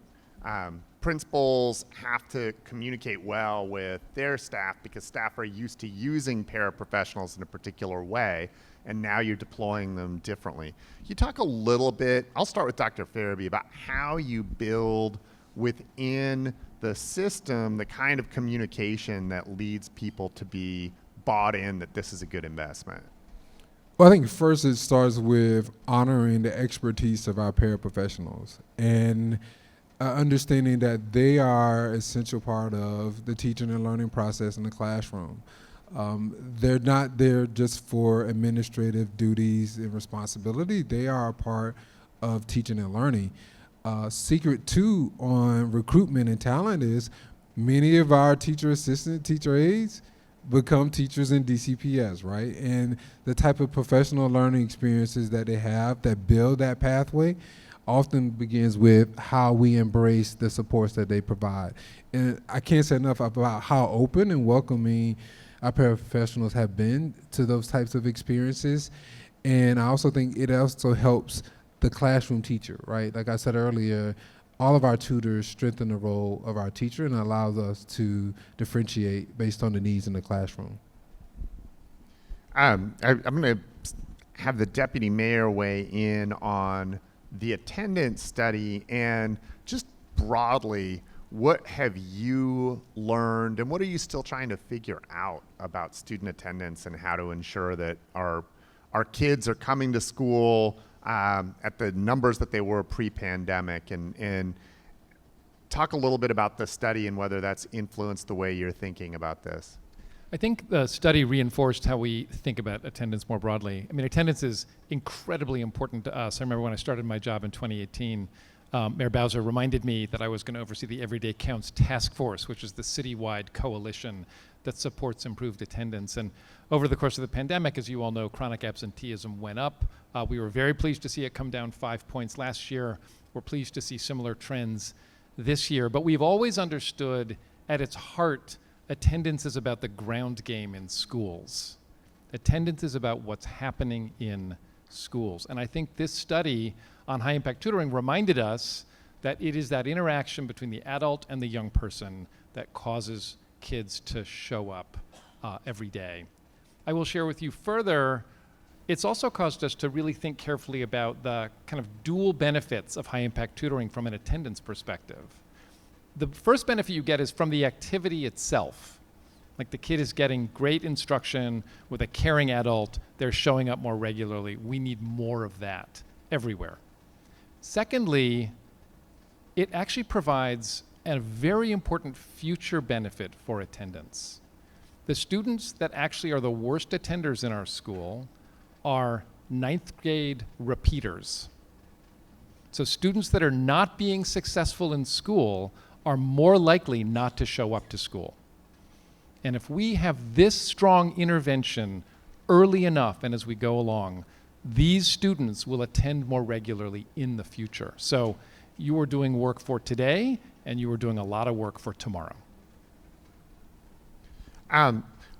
Principals have to communicate well with their staff because staff are used to using paraprofessionals in a particular way, and now you're deploying them differently. Can you talk a little bit, I'll start with Dr. Farabee, about how you build within the system the kind of communication that leads people to be bought in that this is a good investment? Well, I think first it starts with honoring the expertise of our paraprofessionals and understanding that they are an essential part of the teaching and learning process in the classroom. They're not there just for administrative duties and responsibility. They are a part of teaching and learning. Secret two on recruitment and talent is many of our teacher assistant, teacher aides become teachers in DCPS, right? And the type of professional learning experiences that they have that build that pathway often begins with how we embrace the supports that they provide. And I can't say enough about how open and welcoming our paraprofessionals have been to those types of experiences. And I also think it also helps the classroom teacher, right? Like I said earlier, all of our tutors strengthen the role of our teacher and allows us to differentiate based on the needs in the classroom. I'm going to have the deputy mayor weigh in on the attendance study and just broadly, what have you learned and what are you still trying to figure out about student attendance and how to ensure that our kids are coming to school at the numbers that they were pre-pandemic, and talk a little bit about the study and whether that's influenced the way you're thinking about this. I think the study reinforced how we think about attendance more broadly. I mean, attendance is incredibly important to us. I remember when I started my job in 2018, Mayor Bowser reminded me that I was going to oversee the Everyday Counts Task Force, which is the citywide coalition that supports improved attendance. And over the course of the pandemic, as you all know, chronic absenteeism went up. We were very pleased to see it come down 5 points last year. We're pleased to see similar trends this year. But we've always understood at its heart, attendance is about the ground game in schools. Attendance is about what's happening in schools. And I think this study on high impact tutoring reminded us that it is that interaction between the adult and the young person that causes kids to show up every day. I will share with you further, it's also caused us to really think carefully about the kind of dual benefits of high impact tutoring from an attendance perspective. The first benefit you get is from the activity itself. Like the kid is getting great instruction with a caring adult, they're showing up more regularly. We need more of that everywhere. Secondly, it actually provides a very important future benefit for attendance. The students that actually are the worst attenders in our school are 9th grade repeaters. So students that are not being successful in school are more likely not to show up to school. And if we have this strong intervention early enough and as we go along, these students will attend more regularly in the future. So you are doing work for today and you are doing a lot of work for tomorrow.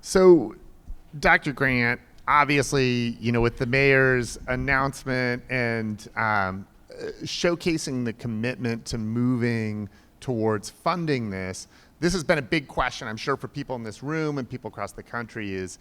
So Dr. Grant, obviously, you know, with the mayor's announcement and showcasing the commitment to moving towards funding this has been a big question, I'm sure, for people in this room and people across the country is,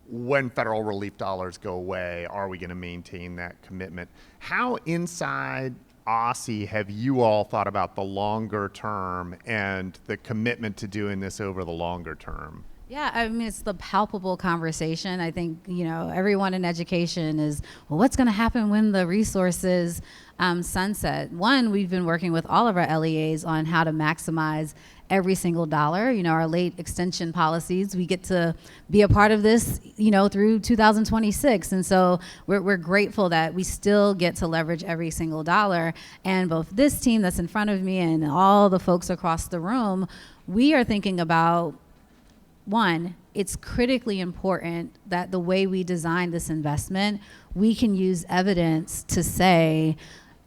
when federal relief dollars go away, are we going to maintain that commitment? How inside OSSE have you all thought about the longer term and the commitment to doing this over the longer term? Yeah, I mean, it's the palpable conversation. I think, you know, everyone in education is, well, what's going to happen when the resources sunset? One, we've been working with all of our LEAs on how to maximize every single dollar. You know, our late extension policies, we get to be a part of this, you know, through 2026. And so we're grateful that we still get to leverage every single dollar. And both this team that's in front of me and all the folks across the room, we are thinking about, one, it's critically important that the way we design this investment, we can use evidence to say,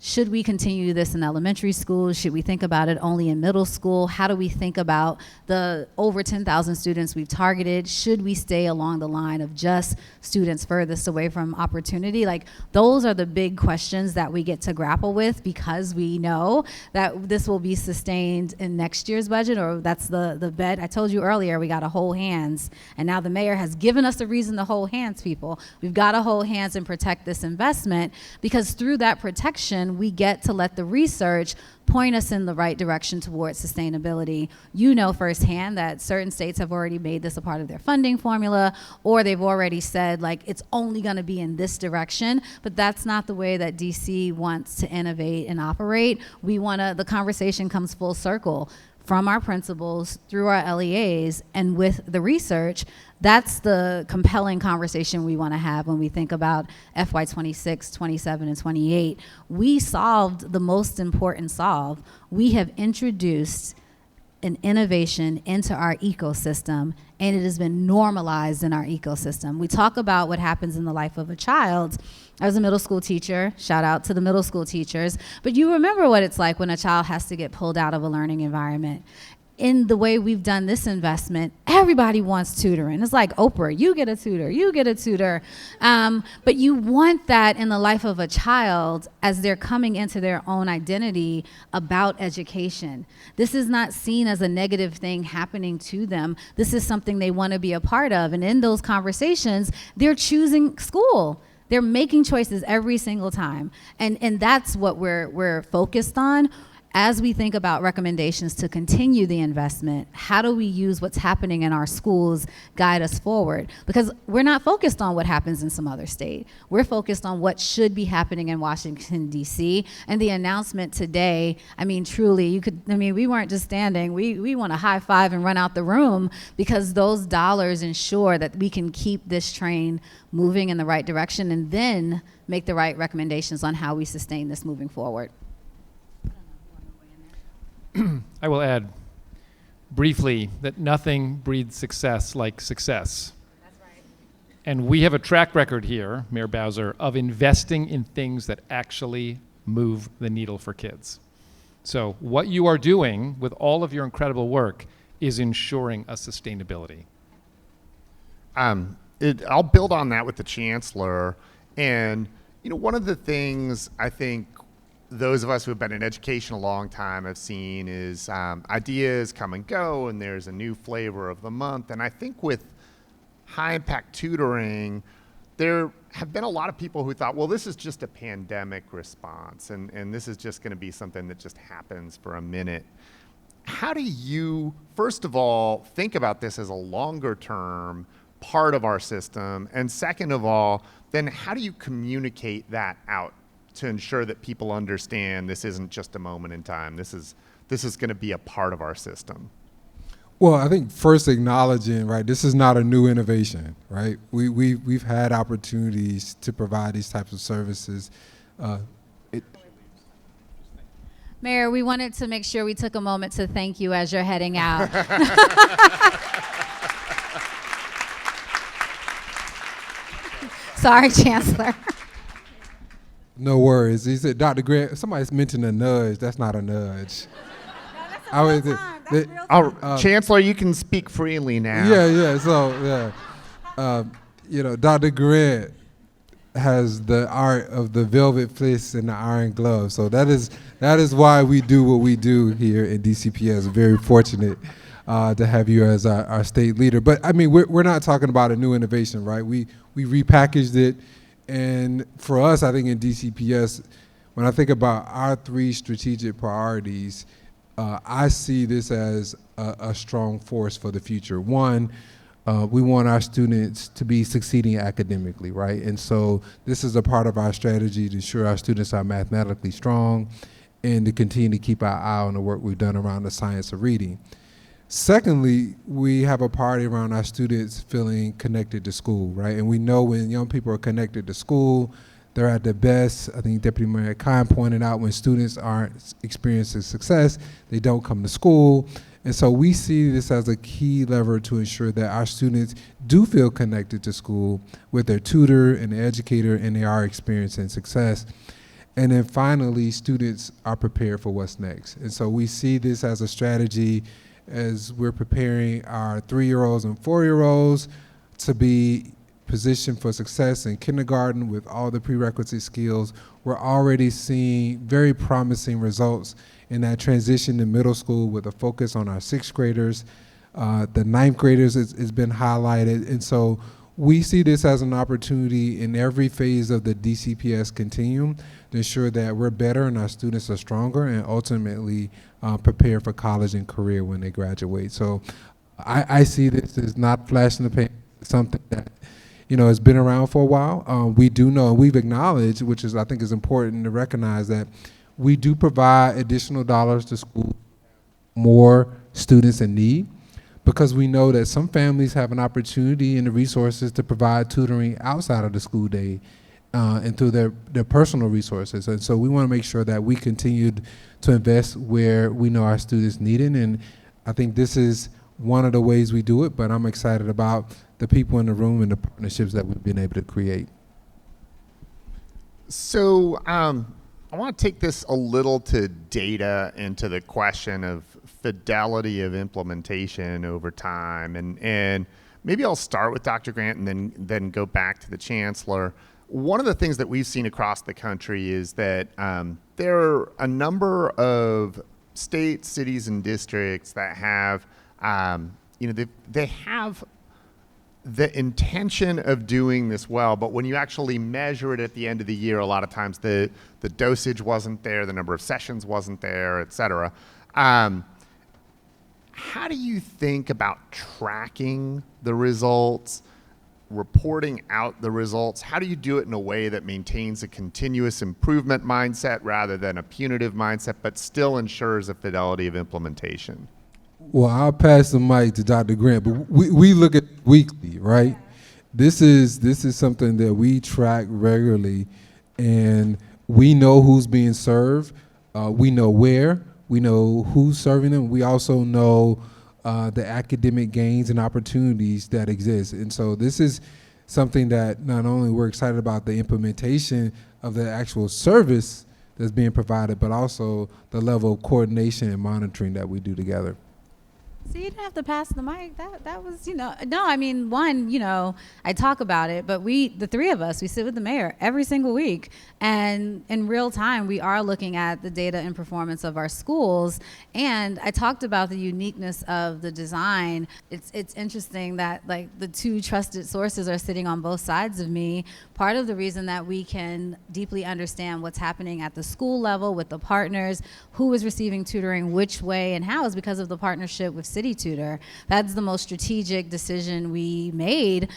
should we continue this in elementary school? Should we think about it only in middle school? How do we think about the over 10,000 students we've targeted? Should we stay along the line of just students furthest away from opportunity? Like, those are the big questions that we get to grapple with, because we know that this will be sustained in next year's budget, or that's the bet. I told you earlier, we got to hold hands, and now the mayor has given us a reason to hold hands, people. We've got to hold hands and protect this investment, because through that protection, we get to let the research point us in the right direction towards sustainability. You know firsthand that certain states have already made this a part of their funding formula, or they've already said, like, it's only going to be in this direction, but that's not the way that DC wants to innovate and operate. We want to, the conversation comes full circle from our principals through our LEAs and with the research. That's the compelling conversation we want to have when we think about FY 26, 27, and 28. We solved the most important solve. We have introduced an innovation into our ecosystem, and it has been normalized in our ecosystem. We talk about what happens in the life of a child. I was a middle school teacher, shout out to the middle school teachers, but you remember what it's like when a child has to get pulled out of a learning environment. In the way we've done this investment, everybody wants tutoring. It's like, Oprah, you get a tutor, you get a tutor. But you want that in the life of a child as they're coming into their own identity about education. This is not seen as a negative thing happening to them. This is something they want to be a part of. And in those conversations, they're choosing school. They're making choices every single time. And that's what we're focused on. As we think about recommendations to continue the investment, how do we use what's happening in our schools guide us forward? Because we're not focused on what happens in some other state. We're focused on what should be happening in Washington, D.C. And the announcement today, I mean, truly, we weren't just standing. We want to high five and run out the room, because those dollars ensure that we can keep this train moving in the right direction and then make the right recommendations on how we sustain this moving forward. I will add briefly that nothing breeds success like success. That's right. And we have a track record here, Mayor Bowser, of investing in things that actually move the needle for kids. So what you are doing with all of your incredible work is ensuring a sustainability. I'll build on that with the chancellor. And, you know, one of the things I think those of us who have been in education a long time have seen is ideas come and go, and there's a new flavor of the month. And I think with high impact tutoring, there have been a lot of people who thought, well, this is just a pandemic response, and this is just going to be something that just happens for a minute. How do you, first of all, think about this as a longer term part of our system? And second of all, then how do you communicate that out to ensure that people understand this isn't just a moment in time? This is going to be a part of our system. Well, I think first acknowledging, right, this is not a new innovation, right? We've had opportunities to provide these types of services. Mayor, we wanted to make sure we took a moment to thank you as you're heading out. Sorry, Chancellor. No worries. He said, Dr. Grant, somebody's mentioned a nudge. That's not a nudge. Chancellor, you can speak freely now. Yeah. So, you know, Dr. Grant has the art of the velvet fist and the iron glove. So that is why we do what we do here in DCPS. Very fortunate to have you as our state leader. But I mean, we're not talking about a new innovation, right? We repackaged it. And for us, I think in DCPS, when I think about our 3 strategic priorities, I see this as a strong force for the future. One, we want our students to be succeeding academically, right? And so this is a part of our strategy to ensure our students are mathematically strong and to continue to keep our eye on the work we've done around the science of reading. Secondly, we have a priority around our students feeling connected to school, right? And we know when young people are connected to school, they're at their best. I think Deputy Mayor Kine pointed out when students aren't experiencing success, they don't come to school. And so we see this as a key lever to ensure that our students do feel connected to school with their tutor and the educator, and they are experiencing success. And then finally, students are prepared for what's next. And so we see this as a strategy as we're preparing our 3-year-olds and 4-year-olds to be positioned for success in kindergarten with all the prerequisite skills. We're already seeing very promising results in that transition to middle school with a focus on our 6th graders. The 9th graders has been highlighted. And so we see this as an opportunity in every phase of the DCPS continuum to ensure that we're better and our students are stronger and ultimately prepare for college and career when they graduate. So I see this as not flash in the pan, something that has been around for a while. We do know, and we've acknowledged, which is I think is important to recognize, that we do provide additional dollars to schools, more students in need, because we know that some families have an opportunity and the resources to provide tutoring outside of the school day and through their personal resources. And so we want to make sure that we continue to invest where we know our students need it. And I think this is one of the ways we do it, but I'm excited about the people in the room and the partnerships that we've been able to create. So I want to take this a little to data and to the question of fidelity of implementation over time. And maybe I'll start with Dr. Grant and then go back to the Chancellor. One of the things that we've seen across the country is that there are a number of states, cities, and districts that have, they have the intention of doing this well, but when you actually measure it at the end of the year, a lot of times the dosage wasn't there, the number of sessions wasn't there, et cetera. How do you think about tracking the results, reporting out the results? How do you do it in a way that maintains a continuous improvement mindset rather than a punitive mindset, but still ensures a fidelity of implementation? Well, I'll pass the mic to Dr. Grant, but we look at weekly, right? This is something that we track regularly, and we know who's being served. We know where. We know who's serving them. We also know the academic gains and opportunities that exist. And so this is something that not only we're excited about the implementation of the actual service that's being provided, but also the level of coordination and monitoring that we do together. So you didn't have to pass the mic. That was, no, I mean, I talk about it, but the 3 of us, we sit with the mayor every single week. And in real time, we are looking at the data and performance of our schools. And I talked about the uniqueness of the design. It's interesting that like the 2 trusted sources are sitting on both sides of me. Part of the reason that we can deeply understand what's happening at the school level with the partners, who is receiving tutoring, which way and how, is because of the partnership with City Tutor. That's the most strategic decision we made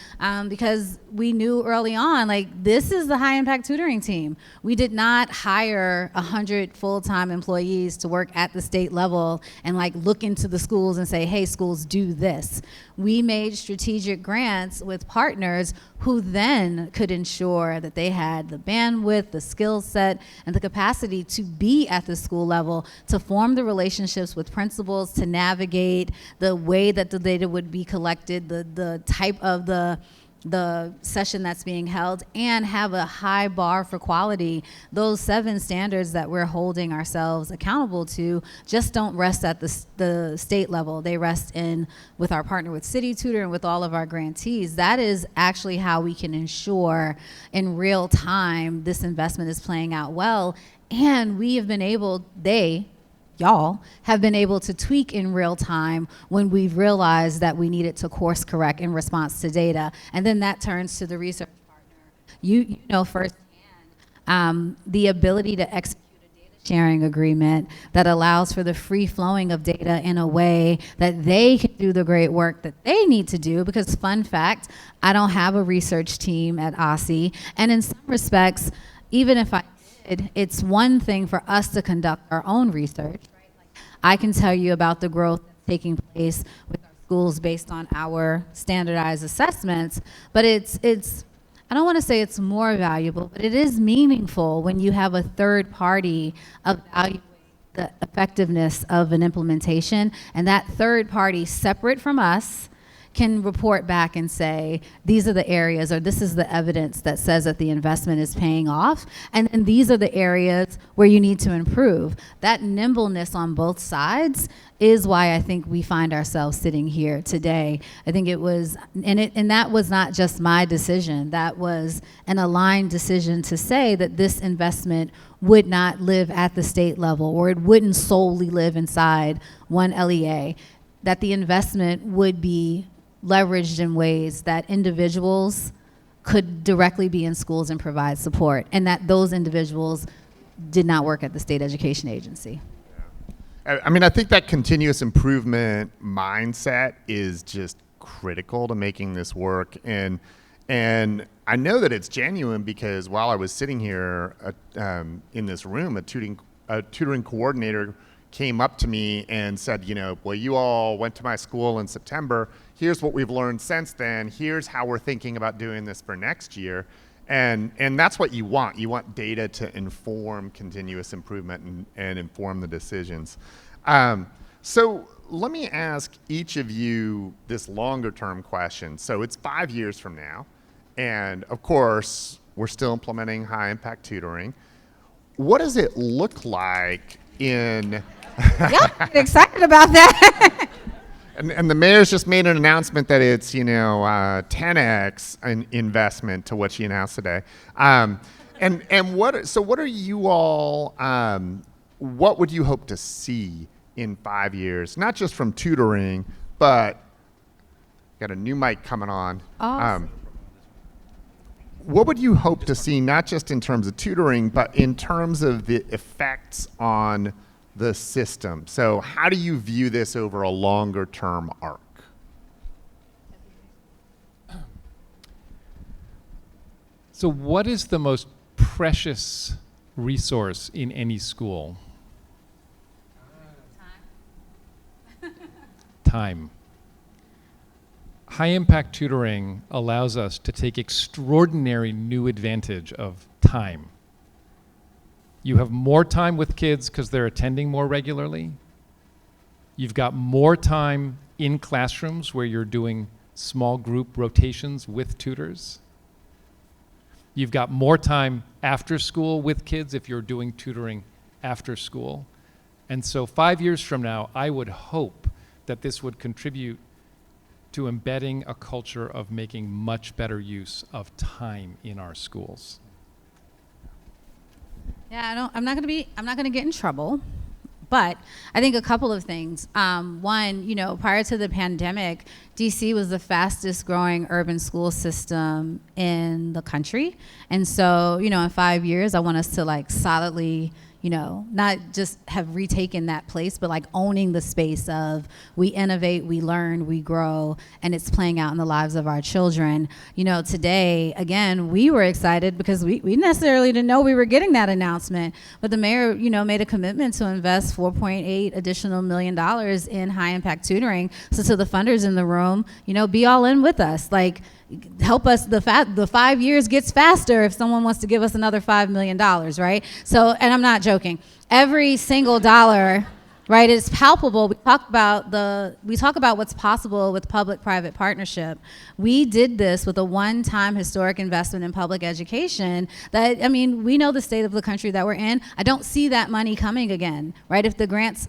because we knew early on, like, this is the high impact tutoring team. We did not hire 100 full-time employees to work at the state level and like look into the schools and say, hey, schools, do this. We made strategic grants with partners who then could ensure that they had the bandwidth, the skill set, and the capacity to be at the school level, to form the relationships with principals, to navigate the way that the data would be collected, the type of the session that's being held, and have a high bar for quality. Those 7 standards that we're holding ourselves accountable to just don't rest at the state level. They rest with our partner with City Tutor and with all of our grantees. That is actually how we can ensure in real time this investment is playing out well. And we have been able, y'all have been able to tweak in real time when we've realized that we needed to course correct in response to data. And then that turns to the research partner. You know firsthand the ability to execute a data sharing agreement that allows for the free flowing of data in a way that they can do the great work that they need to do. Because fun fact, I don't have a research team at OSSI. And in some respects, even if I did, it's one thing for us to conduct our own research. I can tell you about the growth that's taking place with our schools based on our standardized assessments. But it's I don't want to say it's more valuable, but it is meaningful when you have a third party evaluate the effectiveness of an implementation, and that third party, separate from us, can report back and say, these are the areas, or this is the evidence that says that the investment is paying off, and these are the areas where you need to improve. That nimbleness on both sides is why I think we find ourselves sitting here today. I think it was, and that was not just my decision, that was an aligned decision to say that this investment would not live at the state level, or it wouldn't solely live inside one LEA, that the investment would be leveraged in ways that individuals could directly be in schools and provide support, and that those individuals did not work at the state education agency. I mean, I think that continuous improvement mindset is just critical to making this work. And I know that it's genuine because while I was sitting here in this room, a tutoring coordinator came up to me and said, well, you all went to my school in September. Here's what we've learned since then. Here's how we're thinking about doing this for next year. And that's what you want. You want data to inform continuous improvement and inform the decisions. So let me ask each of you this longer term question. So it's 5 years from now. And of course, we're still implementing high impact tutoring. What does it look like in... Yep, get excited about that. And the mayor's just made an announcement that it's 10x an investment to what she announced today. And what are you all? What would you hope to see in 5 years? Not just from tutoring, but got a new mic coming on. Awesome. What would you hope to see, not just in terms of tutoring, but in terms of the effects on the system? So how do you view this over a longer term arc? So what is the most precious resource in any school? Time. High impact tutoring allows us to take extraordinary new advantage of time. You have more time with kids because they're attending more regularly. You've got more time in classrooms where you're doing small group rotations with tutors. You've got more time after school with kids if you're doing tutoring after school. And so 5 years from now, I would hope that this would contribute to embedding a culture of making much better use of time in our schools. Yeah, I'm not gonna get in trouble, but I think a couple of things. One, prior to the pandemic, DC was the fastest growing urban school system in the country. And so, in 5 years, I want us to solidly, not just have retaken that place, but owning the space of we innovate, we learn, we grow, and it's playing out in the lives of our children. Today, again, we were excited because we necessarily didn't know we were getting that announcement, but the mayor, made a commitment to invest $4.8 additional million in high impact tutoring. So to the funders in the room, be all in with us. Help us, the 5 years gets faster if someone wants to give us another $5 million, right? So, and I'm not joking, every single dollar, right, is palpable. We talk about what's possible with public-private partnership. We did this with a one-time historic investment in public education we know the state of the country that we're in. I don't see that money coming again, right? If the grants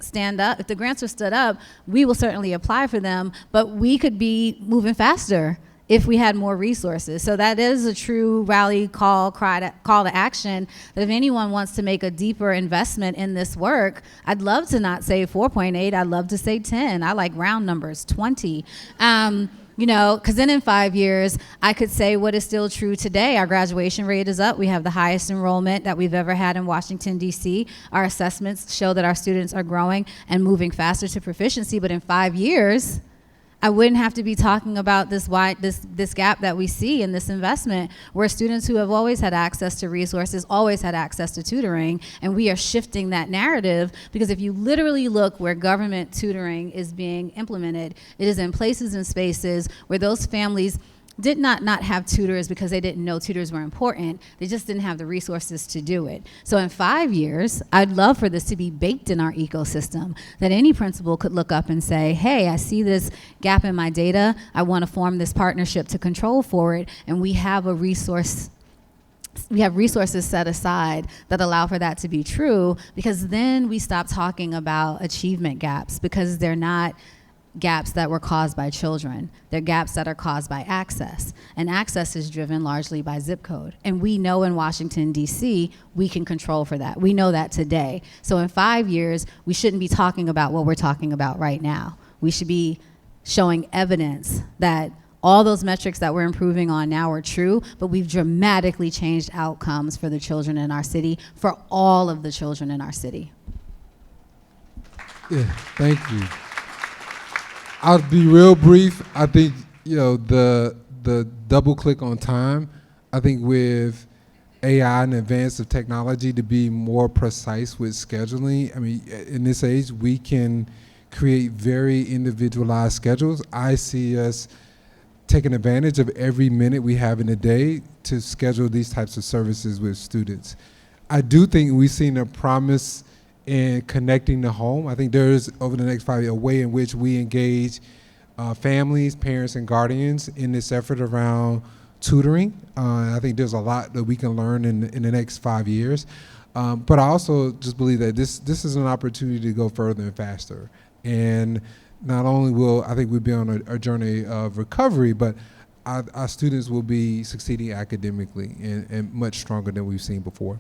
are stood up, we will certainly apply for them, but we could be moving faster if we had more resources. So that is a true rally call to action, that if anyone wants to make a deeper investment in this work, I'd love to not say 4.8, I'd love to say 10. I like round numbers, 20. Because then in 5 years, I could say what is still true today. Our graduation rate is up. We have the highest enrollment that we've ever had in Washington, D.C. Our assessments show that our students are growing and moving faster to proficiency. But in 5 years, I wouldn't have to be talking about this gap that we see in this investment, where students who have always had access to resources, always had access to tutoring, and we are shifting that narrative, because if you literally look where government tutoring is being implemented, it is in places and spaces where those families did not have tutors because they didn't know tutors were important. They just didn't have the resources to do it. So in 5 years, I'd love for this to be baked in our ecosystem, that any principal could look up and say, hey, I see this gap in my data. I want to form this partnership to control for it, and we have resources set aside that allow for that to be true, because then we stop talking about achievement gaps, because they're not gaps that were caused by children. They're gaps that are caused by access. And access is driven largely by zip code. And we know in Washington, D.C., we can control for that. We know that today. So in 5 years, we shouldn't be talking about what we're talking about right now. We should be showing evidence that all those metrics that we're improving on now are true, but we've dramatically changed outcomes for the children in our city, for all of the children in our city. Yeah, thank you. I'll be real brief. I think, the double click on time, I think with AI and advance of technology to be more precise with scheduling, I mean, in this age, we can create very individualized schedules. I see us taking advantage of every minute we have in a day to schedule these types of services with students. I do think we've seen a promise in connecting the home. I think there's, over the next 5 years, a way in which we engage families, parents, and guardians in this effort around tutoring. I think there's a lot that we can learn in the next 5 years. But I also just believe that this is an opportunity to go further and faster. And not only will, I think we'll be on a journey of recovery, but our students will be succeeding academically and much stronger than we've seen before.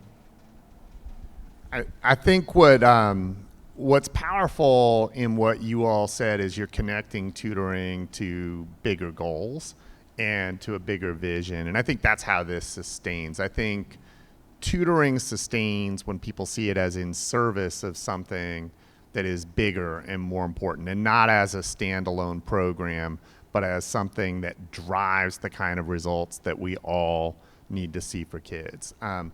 I think what's powerful in what you all said is you're connecting tutoring to bigger goals and to a bigger vision. And I think that's how this sustains. I think tutoring sustains when people see it as in service of something that is bigger and more important, and not as a standalone program, but as something that drives the kind of results that we all need to see for kids. And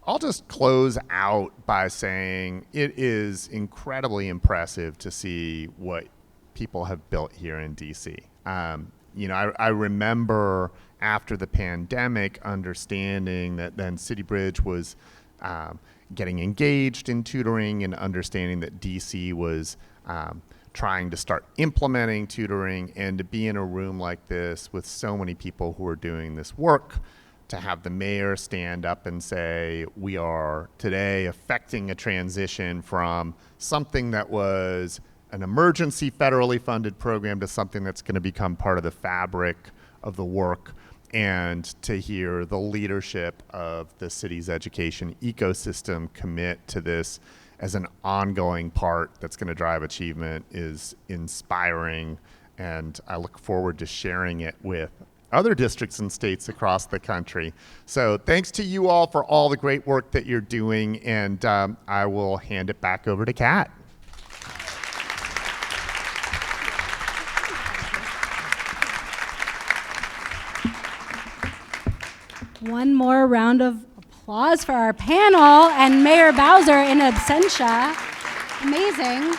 I'll just close out by saying it is incredibly impressive to see what people have built here in DC. I remember after the pandemic understanding that then City Bridge was getting engaged in tutoring, and understanding that DC was trying to start implementing tutoring, and to be in a room like this with so many people who are doing this work, to have the mayor stand up and say, we are today effecting a transition from something that was an emergency federally funded program to something that's going to become part of the fabric of the work, and to hear the leadership of the city's education ecosystem commit to this as an ongoing part that's going to drive achievement is inspiring. And I look forward to sharing it with other districts and states across the country. So thanks to you all for all the great work that you're doing, and I will hand it back over to Kat. One more round of applause for our panel and Mayor Bowser in absentia. Amazing.